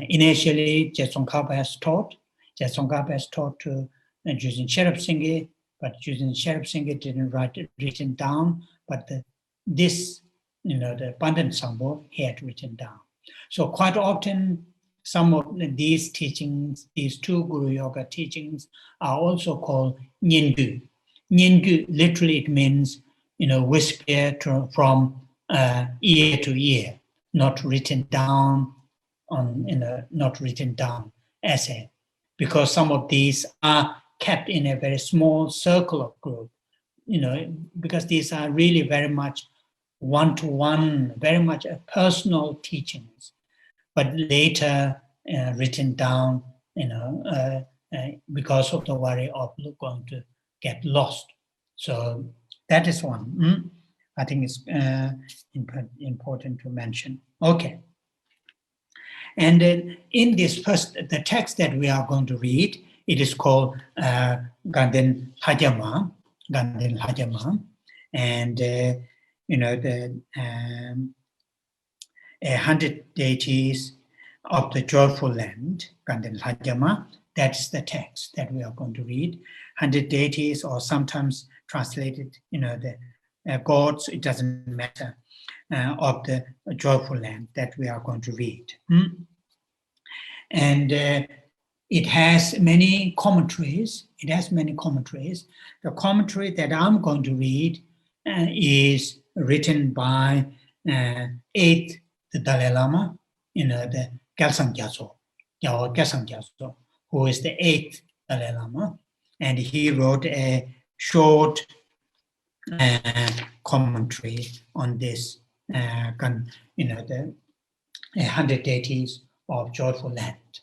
Initially, Geshe Tsongkhapa has taught. Geshe Tsongkhapa has taught to Juzin Sherab Singye, but Juzin Sherab Singye didn't write it written down. But the Pandan Sangpo, he had written down. So quite often, some of these teachings, these two Guru Yoga teachings, are also called Nyingyu. Nyingyu, literally it means, whisper from ear to ear, not written down as a, because some of these are kept in a very small circle of group, because these are really very much one-to-one, very much a personal teachings, but later written down, because of the worry of going to get lost. So that is one. I think it's important to mention. Okay. And then in this the text that we are going to read, it is called Ganden Hla Gyama, Ganden Hla Gyama, and the 100 Deities of the Joyful Land, Ganden Hla Gyama. That's the text that we are going to read. 100 Deities, or sometimes translated, the gods, it doesn't matter, of the Joyful Land that we are going to read. And it has many commentaries. The commentary that I'm going to read is written by 8th the Dalai Lama, the Gyaltsang Gyatso, who is the 8th Dalai Lama, and he wrote a short commentary on this, the 100 Deities of Joyful Land.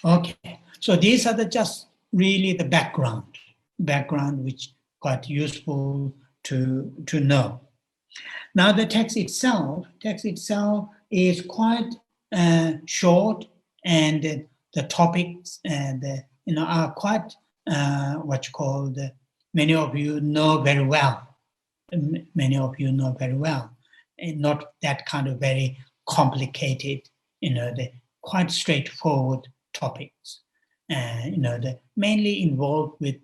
Okay, so these are just really the background which quite useful to know. Now the text itself is quite short, and the topics are quite what you call many of you know very well. Many of you know very well, and not that kind of very complicated, the quite straightforward topics. Mainly involved with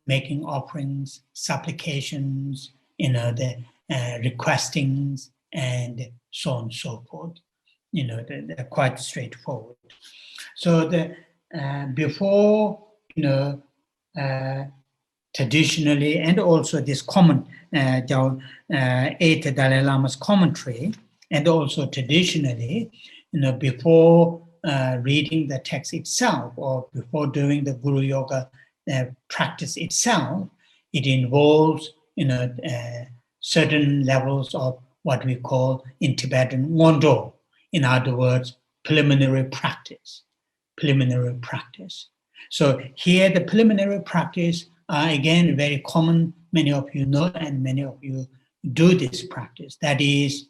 making offerings, supplications, the requestings, and so on and so forth. They're quite straightforward. So before, traditionally, and also this common, the 8th Dalai Lama's commentary, and also traditionally, before reading the text itself or before doing the Guru Yoga practice itself, it involves, certain levels of what we call in Tibetan ngondo. In other words, preliminary practice. Preliminary practice. So here, the preliminary practice are again very common. Many of you know, and many of you do this practice. That is,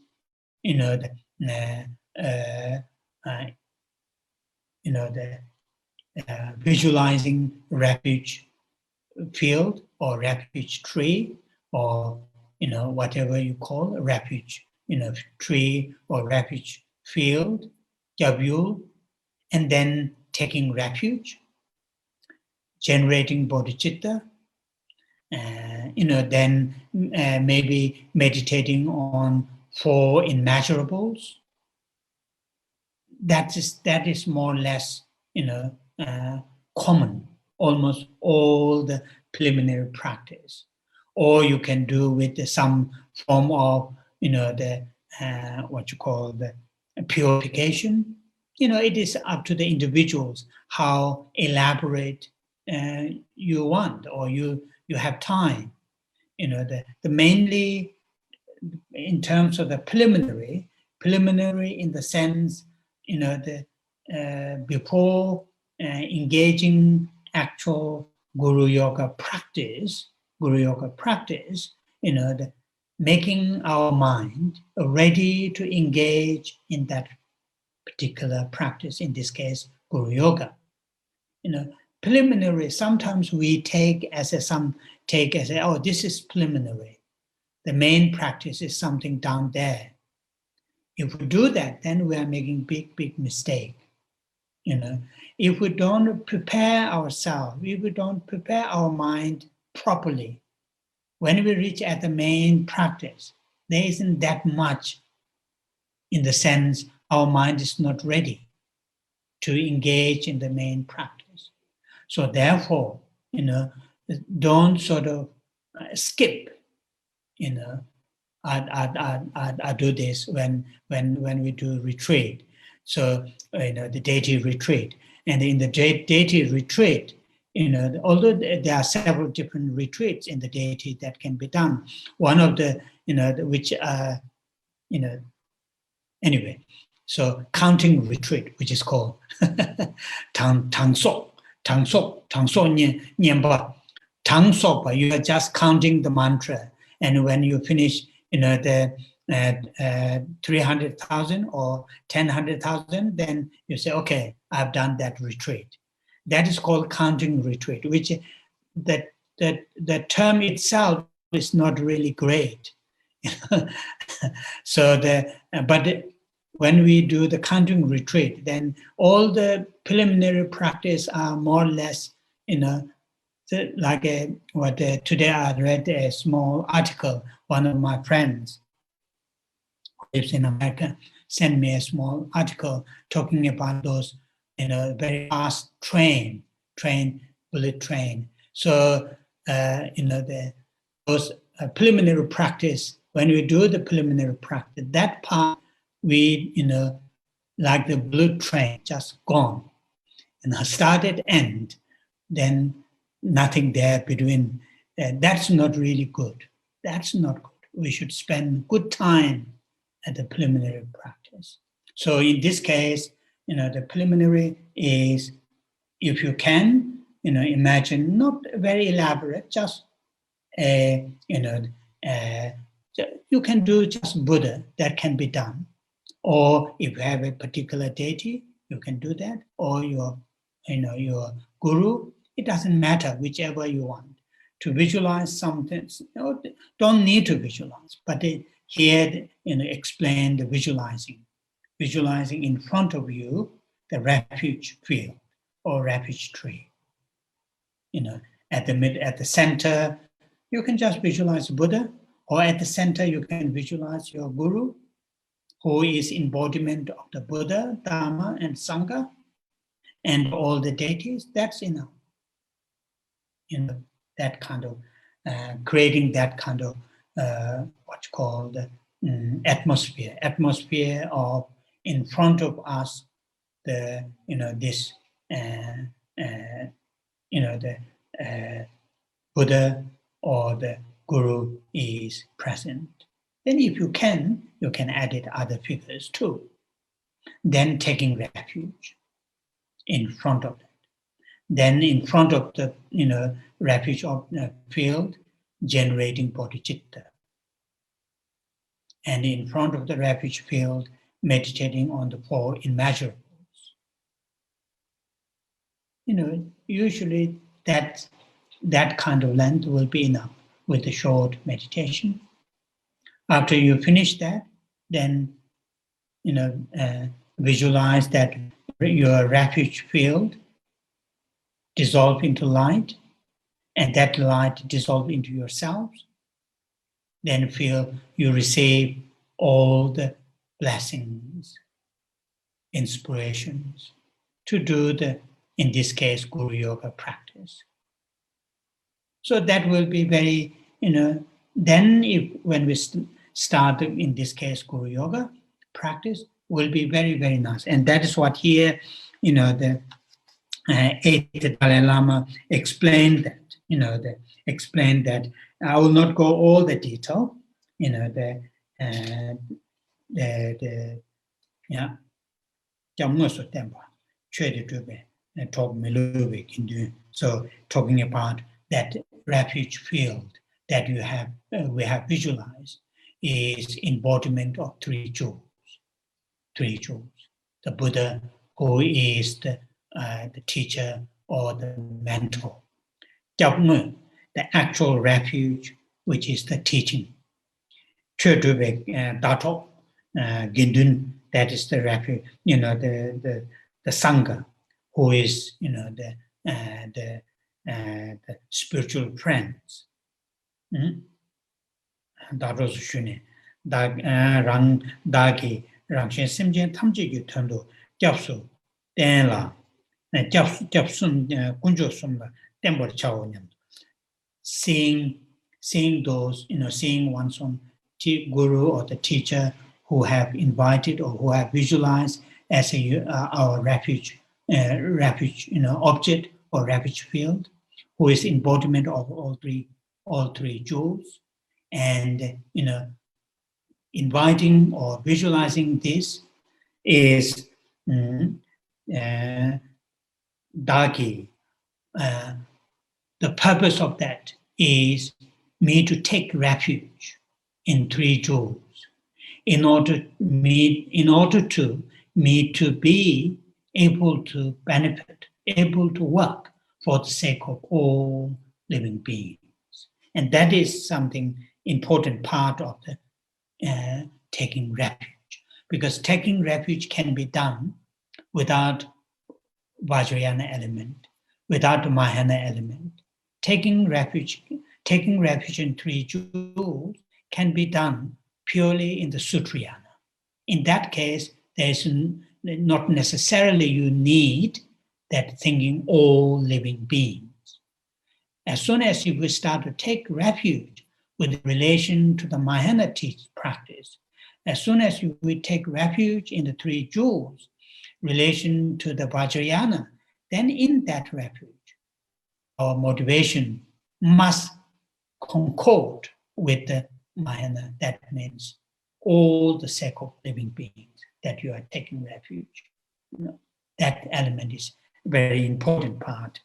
visualizing refuge field or refuge tree, or whatever you call a refuge, tree or refuge field, gyabul, and then taking refuge, generating bodhicitta, then maybe meditating on 4 immeasurables. That is more or less, common, almost all the preliminary practice. Or you can do with some form of, what you call the purification. It is up to the individuals how elaborate you want, or you have time. The mainly in terms of the preliminary in the sense, before engaging actual Guru Yoga practice, making our mind ready to engage in that particular practice, in this case, Guru Yoga. Preliminary, sometimes we take as oh, this is preliminary. The main practice is something down there. If we do that, then we are making big mistake. If we don't prepare ourselves, if we don't prepare our mind properly, when we reach at the main practice, there isn't that much, in the sense our mind is not ready to engage in the main practice. So therefore, don't sort of skip. I do this when we do retreat. So the deity retreat, and in the deity retreat, although there are several different retreats in the deity that can be done. One of the which anyway. So counting retreat, which is called Tangso Nianba. Tangso, you are just counting the mantra, and when you finish, the 300,000 or 10,000, then you say, okay, I've done that retreat. That is called counting retreat, which the term itself is not really great. So when we do the counting retreat, then all the preliminary practice are more or less, like today I read a small article. One of my friends who lives in America sent me a small article talking about those, very fast bullet train. So, those preliminary practice, when we do the preliminary practice, that part, we, like the bullet train, just gone. Started, end, then nothing there between. That's not really good. That's not good. We should spend good time at the preliminary practice. So in this case, the preliminary is, if you can, imagine not very elaborate, just, you can do just Buddha, that can be done. Or if you have a particular deity, you can do that. Or your guru, It doesn't matter, whichever you want. To visualize something, don't need to visualize, but here, explain the visualizing. Visualizing in front of you the refuge field or refuge tree. At the center, you can just visualize Buddha, or at the center you can visualize your Guru, who is embodiment of the Buddha, Dharma, and Sangha, and all the deities. That's enough. That kind of creating that kind of what's called atmosphere of in front of us the Buddha or the Guru is present. Then if you can add other figures too. Then taking refuge in front of that. Then in front of the refuge of the field, generating bodhicitta. And in front of the refuge field, meditating on the four immeasurables. Usually that kind of length will be enough with the short meditation. After you finish that, then visualize that your refuge field dissolve into light, and that light dissolve into yourselves. Then feel you receive all the blessings, inspirations to do in this case, Guru Yoga practice. So that will be very, then when we start, in this case, Guru Yoga practice, will be very, very nice. And that is what here, the 8th Dalai Lama explained that, explained that. I will not go all the detail, so talking about that refuge field that we have visualized is embodiment of three jewels. The Buddha, who is the teacher or the mentor. The actual refuge, which is the teaching. Dato, Ganden, that is the refuge, the Sangha, who is, the spiritual friends. Dato Shune, Rang Dagi, Rangshen Simjen Tamji Yutondo, Japsu, Tenla, Japsun Kunjo Sumba, Tembor Chawanyan. Seeing those, seeing one's own guru or the teacher who have invited or who have visualized as our refuge, object or refuge field, who is embodiment of all three jewels, and inviting or visualizing this is Dagi. The purpose of that is me to take refuge in three jewels, in order to me to be able to benefit, able to work for the sake of all living beings. And that is something important part of the taking refuge, because taking refuge can be done without Vajrayana element, without the Mahayana element. Taking refuge in three jewels can be done purely in the Sutrayana. In that case, there is not necessarily you need that thinking all living beings. As soon as you will start to take refuge with relation to the Mahayana practice, as soon as you will take refuge in the three jewels, relation to the Vajrayana, then in that refuge, our motivation must concord with the Mahayana. That means all the sake of living beings that you are taking refuge. That element is a very important part.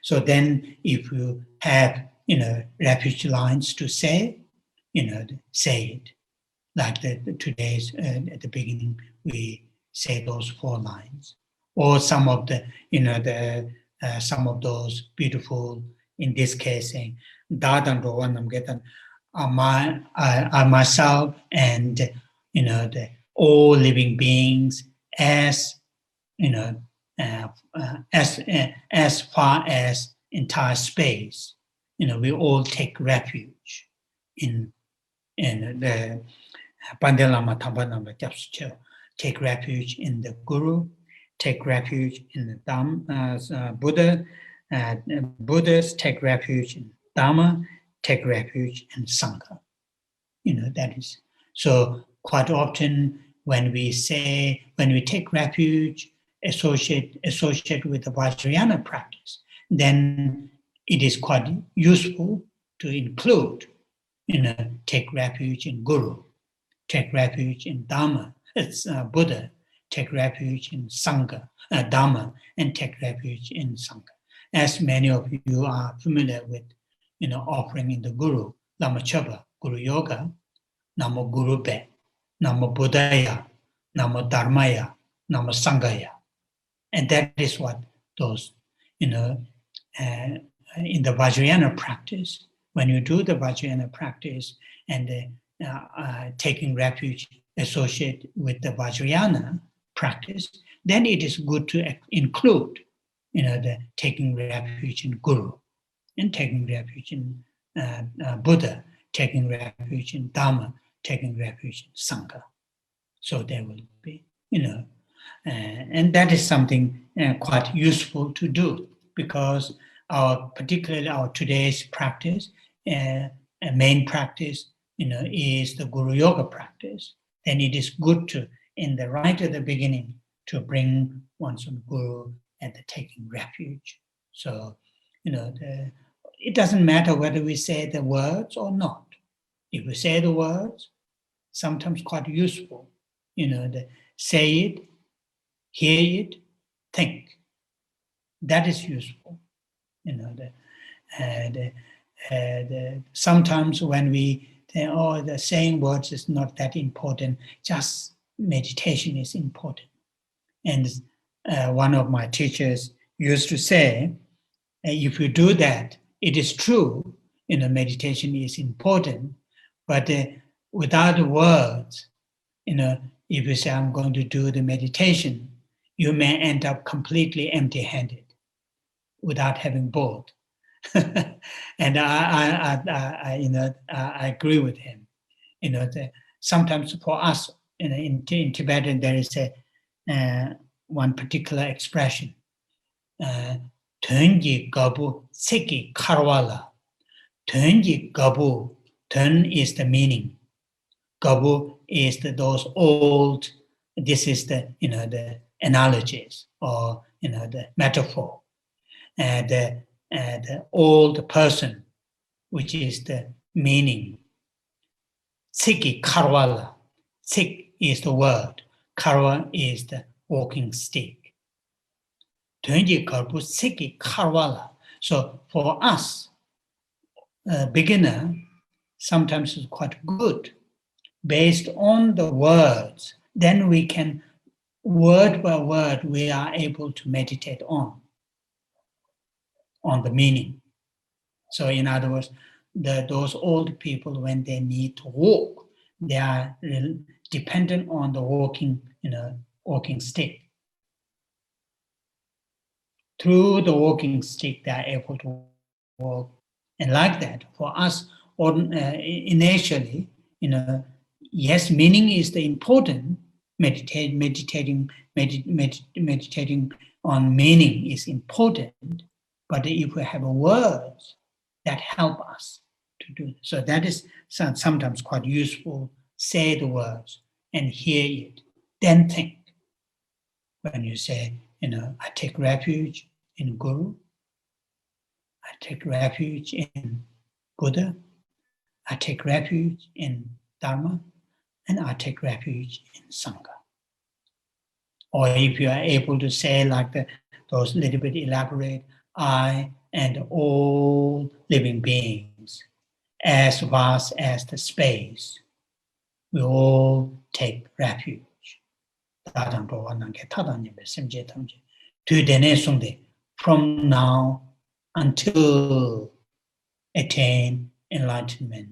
So then if you have refuge lines to say, say it. like today's at the beginning we say those 4 lines, or some of the some of those beautiful, in this case saying Dadan Rowanam Getan, I myself and the all living beings as as far as entire space, we all take refuge in the Pandalama Tampanamba Japsucho, take refuge in the Guru, take refuge in the Buddha, Buddhists take refuge in Dharma, take refuge in Sangha. That is. So quite often when we take refuge, associate with the Vajrayana practice, then it is quite useful to include, take refuge in Guru, take refuge in Dharma, it's Buddha, take refuge in Sangha, Dharma, and take refuge in Sangha. As many of you are familiar with, offering in the Guru, Lama Tsongkhapa Guru Yoga, Namo Guru Be, Namo Buddhaya, Namo Dharmaya, Namo Sanghaya. And that is what those, in the Vajrayana practice, when you do the Vajrayana practice and taking refuge associated with the Vajrayana practice, then it is good to include, the taking refuge in Guru, and taking refuge in Buddha, taking refuge in Dharma, taking refuge in Sangha. So there will be, and that is something quite useful to do, because particularly our today's practice, main practice, is the Guru Yoga practice. Then it is good to, right at the beginning, to bring one's Guru and the taking refuge. So, it doesn't matter whether we say the words or not. If we say the words, sometimes quite useful, say it, hear it, think. That is useful. Sometimes when we say, the saying words is not that important, just meditation is important. And one of my teachers used to say, if you do that, it is true, meditation is important, but without the words, if you say, I'm going to do the meditation, you may end up completely empty-handed without having both. And I agree with him. Sometimes for us in Tibetan, there is one particular expression, Tönji gabu seki karwala. Tönji gabu, tön is the meaning. Gabu is those old, this is the analogies or, the metaphor. The old person, which is the meaning. Seki karwala. Sik is the word. Karwa is the walking stick. Tönji karbu seki karwala. So for us, beginner, sometimes it's quite good. Based on the words, then we can, word by word, we are able to meditate on the meaning. So in other words, those old people, when they need to walk, they are dependent on the walking stick. Through the walking stick, they are able to walk. And like that, for us, initially, yes, meaning is the important. Meditating on meaning is important. But if we have words that help us to do it, so that is sometimes quite useful. Say the words and hear it, then think. When you say, I take refuge in Guru, I take refuge in Buddha, I take refuge in Dharma, and I take refuge in Sangha. Or if you are able to say like those little bit elaborate, I and all living beings, as vast as the space, we all take refuge. From now until attain enlightenment,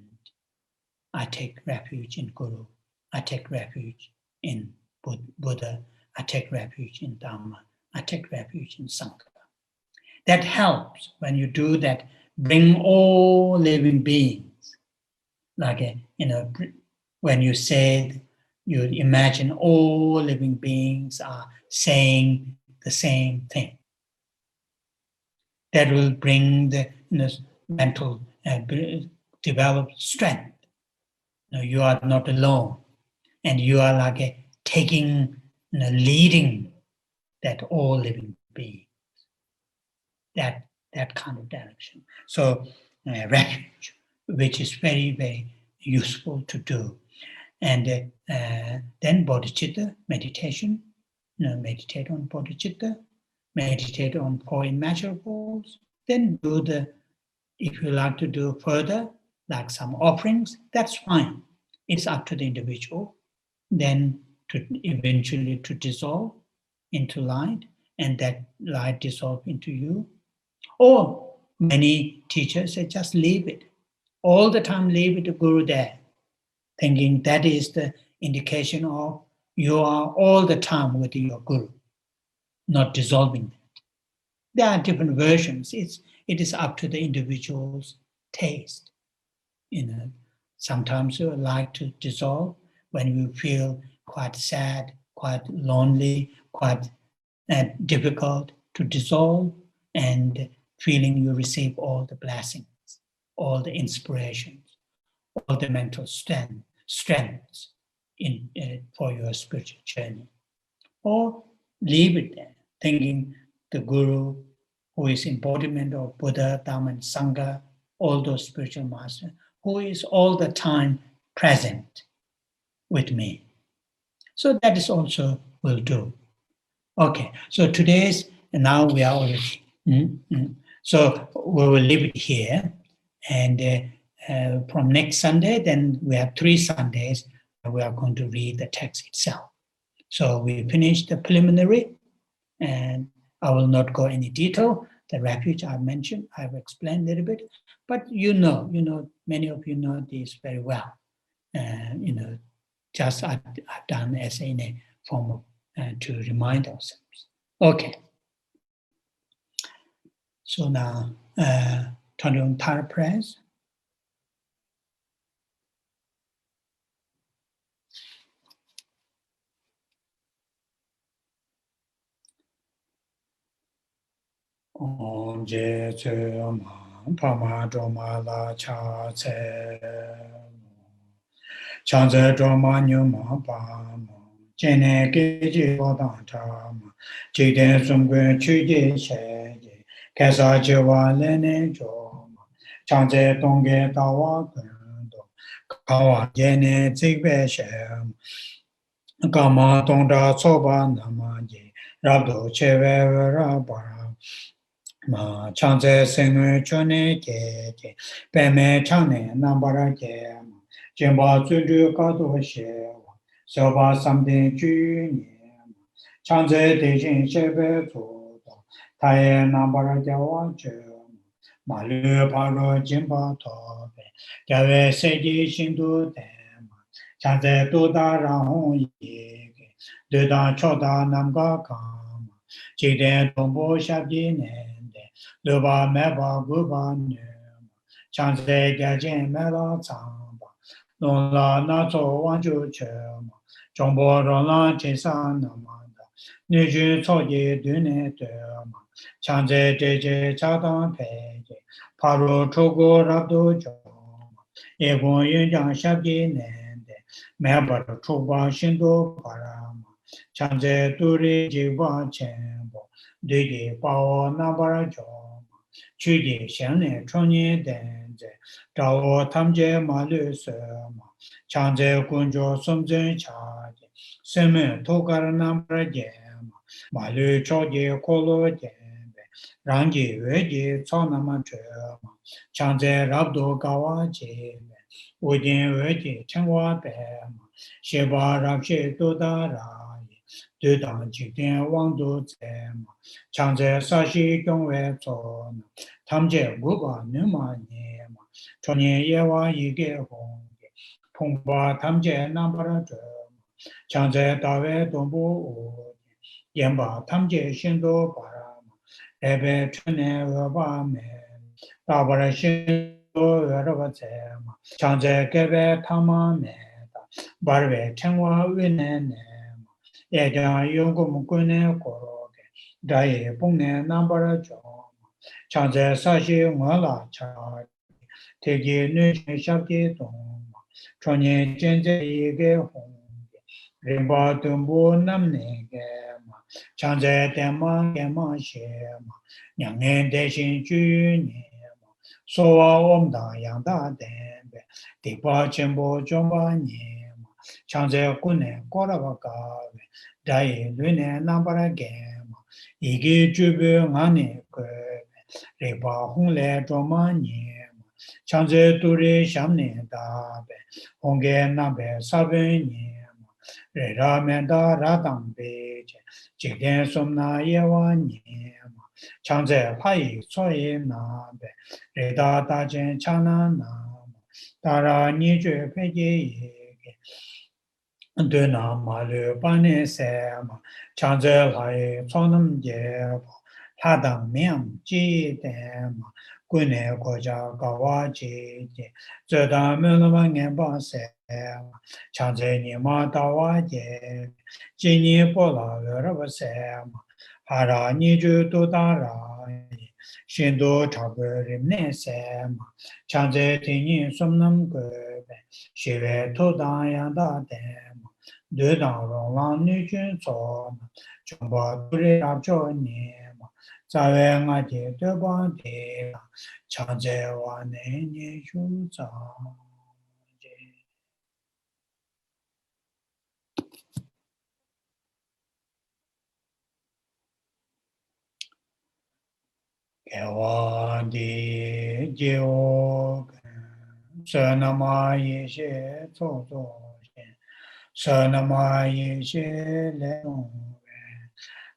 I take refuge in Guru, I take refuge in Buddha, I take refuge in Dharma, I take refuge in Sangha. That helps when you do that, bring all living beings. Like, when you say, you imagine all living beings are saying the same thing. That will bring the mental, develop strength. You are not alone, and you are like taking, leading that all living beings. That kind of direction. So refuge, which is very, very useful to do. And then bodhicitta, meditation. Meditate on bodhicitta, meditate on four immeasurables. Then do if you like to do further, like some offerings, that's fine. It's up to the individual. Then to eventually to dissolve into light, and that light dissolve into you. Or many teachers say just leave it. All the time leave it to Guru there, thinking that is the indication of you are all the time with your Guru, not dissolving that. There are different versions. It is up to the individual's taste. Sometimes you like to dissolve when you feel quite sad, quite lonely, quite difficult to dissolve, and feeling you receive all the blessings, all the inspirations, all the mental strengths for your spiritual journey. Or leave it there, thinking the Guru, who is embodiment of Buddha, Dharma, and Sangha, all those spiritual masters, who is all the time present with me. So that is also will do. Okay, so now we are already, so we will leave it here. And from next Sunday, then we have 3 Sundays, we are going to read the text itself. So we finished the preliminary, and I will not go any detail. The refuge I mentioned, I've explained a little bit, but many of you know this very well. Just I've done as in a form of to remind ourselves. Okay. So now, turn on Tara prayers. Om Je Tse Ma Pama Droma La Cha Tse Chanze Droma Nyuma Pama Jene Geji Bodan Tama Jiden Sumgwe Chuje She Kesa Jewa Lene Joma Chanze Tonge Tawa Gendo Kawa Jene Zigbe Shem Kama Tongda Soba Namaji Rabdo Chewe Rabara Ma Chanze Sengwe Chone Ke Peme Chane Nambara Ke Jemba Tsudu Kato Shewa Soba Samde Juni Chanze Dejin Shebe Zoda Taye Nambara Jawa Chema Malu Paro Jimba Tobe Jawe Seji Shindu Tema Chanze Doda Rahon Yege Doda Choda Namga Kama Jide Tombo Shabji Nende Luba Meba Guba Numa Chanze Gajen Mela Tsamba Nonla Nato Wanju Chema Jombo Rola Chesa Namanda Niju Tsoye Dune Dema Chanze Deje Chadan Peje Paro Chogo Rabdo Joma Egon Yunjang Shabji Nende Meba Choba Shindo Parama Chanze Duri Jiwa Chembo Digi Pao Nabara Joma Chuji Shanne Chonye Denze Dao Tamje Malu Sema Chanze Kunjo Sumzen Chaje Seme Tokar Nambara Jema Malu Choje Kolo Jembe Rangi Weji Tsonama Chema Chanze Rabdo Gawa Jeme Udin Weji Chengwa Bema Sheba Rapshe Dodara, Dudan Jikden Wangdo Zema, Changze Sashi Gongwe Zona, Tamje Guba Numa Nema, Chonye Yewa Yige Honge, Pongba Tamje Nambara Zema, Changze Dawe Dombu Yemba Tamje Shindo Parama, Ebe Chune Weba Me, Dabara Shindo Weba Zema, Changze Gebe Tama Me, Barbe Chengwa Wine Nema, Yeda Yongum Gune Koroge, Daye Bungne Nambara Joma, Changze Sashi Ngala Chari, Tegi Nushin Shabdi Doma, Chonye Jenze Yige Honge, Rimba Dumbu Namne Gema, Changze Dema Gema Shema, Nyangen Deshin Ju Nema, Sowa Omda Yangda Dembe, Dikpa Chenpo Jomba Nema, Changze Kune Koraba Gawe, Daye Lune Nambara Gema, Igi Jubu Ngane Kwebe, Ripa Hongle Joma Nema, Changze Turi Shamne Dabe, Honge Nabe Sabe Nema, Rera Menda Radang Beje, Jikden Somna Yewa Nema, Changze Pai Soye Nabe, Reda Dajen Chana Nama, Dara Nijue Peje Yege, Duna Malu Bane Sema, Changze Lai Sonam Jeba, Hadang Miam Ji Dema, Gune Koja Gawa Ji, Zeda Melava Ngemba Sema, Changze Nima Dawa Je, Jini Pola Verava Sema, Hara Niju Dudara, Shindo Chabu Rimne Sema, Changze Tini Somnam Gube, Shive Todan Yanda Dema, Dudan Ronglang Nijun Sona, Chomba Turi Abjo Nema, Zawe Ngati Deba Deba, Changze Wane Nishu Zang. Kewa di Jio Sanama Yeshe Toto Sanama Yeshe Leon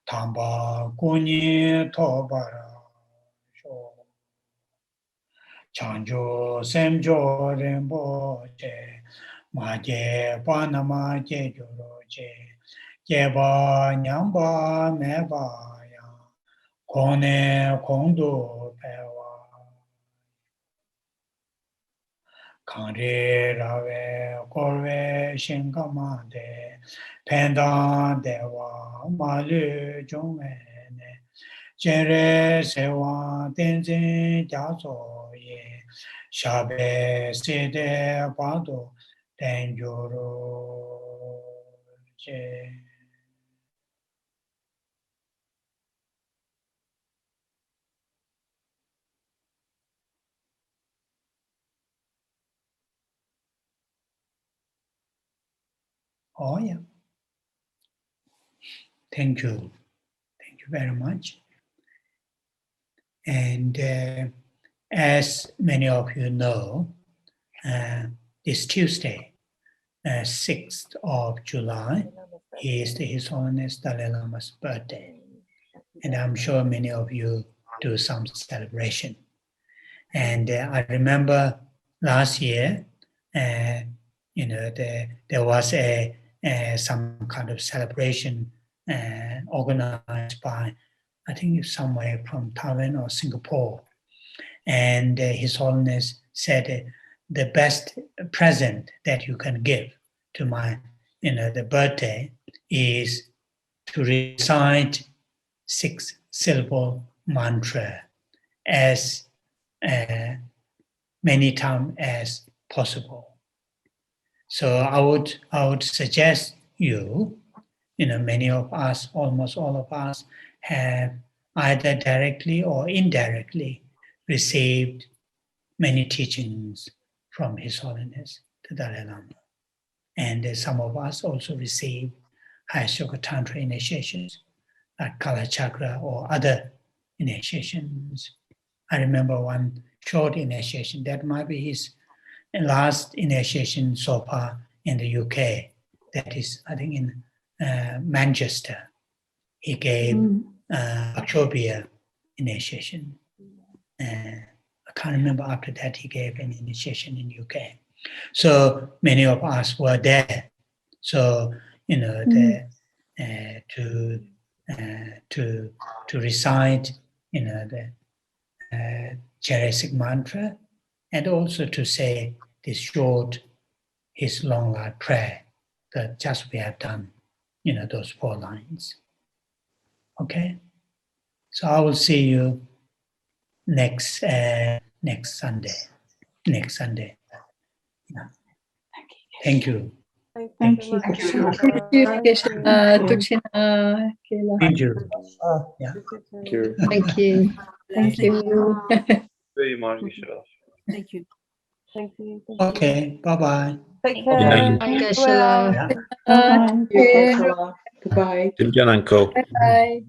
Tamba Kuni Tobara Sho Chanjo Semjo Rembo Che Maje Panama Je Juro Che Jeba Nyamba Meba Kone Kondo Pewa Kanri Rave Korve Shinkamade Penda Dewa Malu Jungene Jere Sewa Tenzin Jaso Ye Shabe Sede Pado Tenjuro Je. Oh, yeah. Thank you. Thank you very much. And as many of you know, this Tuesday, 6th of July, is His Holiness Dalai Lama's birthday. And I'm sure many of you do some celebration. And I remember last year, there was some kind of celebration organized by, I think, somewhere from Taiwan or Singapore. And His Holiness said, the best present that you can give to my, the birthday is to recite 6-syllable mantra as many times as possible. So I would suggest you, many of us, almost all of us, have either directly or indirectly received many teachings from His Holiness the Dalai Lama. And some of us also received highest yoga tantra initiations, like Kala Chakra or other initiations. I remember one short initiation, that might be his last initiation so far in the UK. that is, I think, in Manchester. He gave Akshobhya initiation. I can't remember after that he gave an initiation in UK. So many of us were there. So to recite the Charasic mantra, and also to say this short, his long life prayer that just we have done, those 4 lines. Okay, so I will see you next Sunday. Yeah. Thank you. Thank you. Thank you. Yeah. Thank you. Thank you. Very much, Geshe. Thank you. Thank you. Okay. Bye bye. Take Good care. night. Geshe. Yeah. Goodbye. Till Jan and Co. Bye.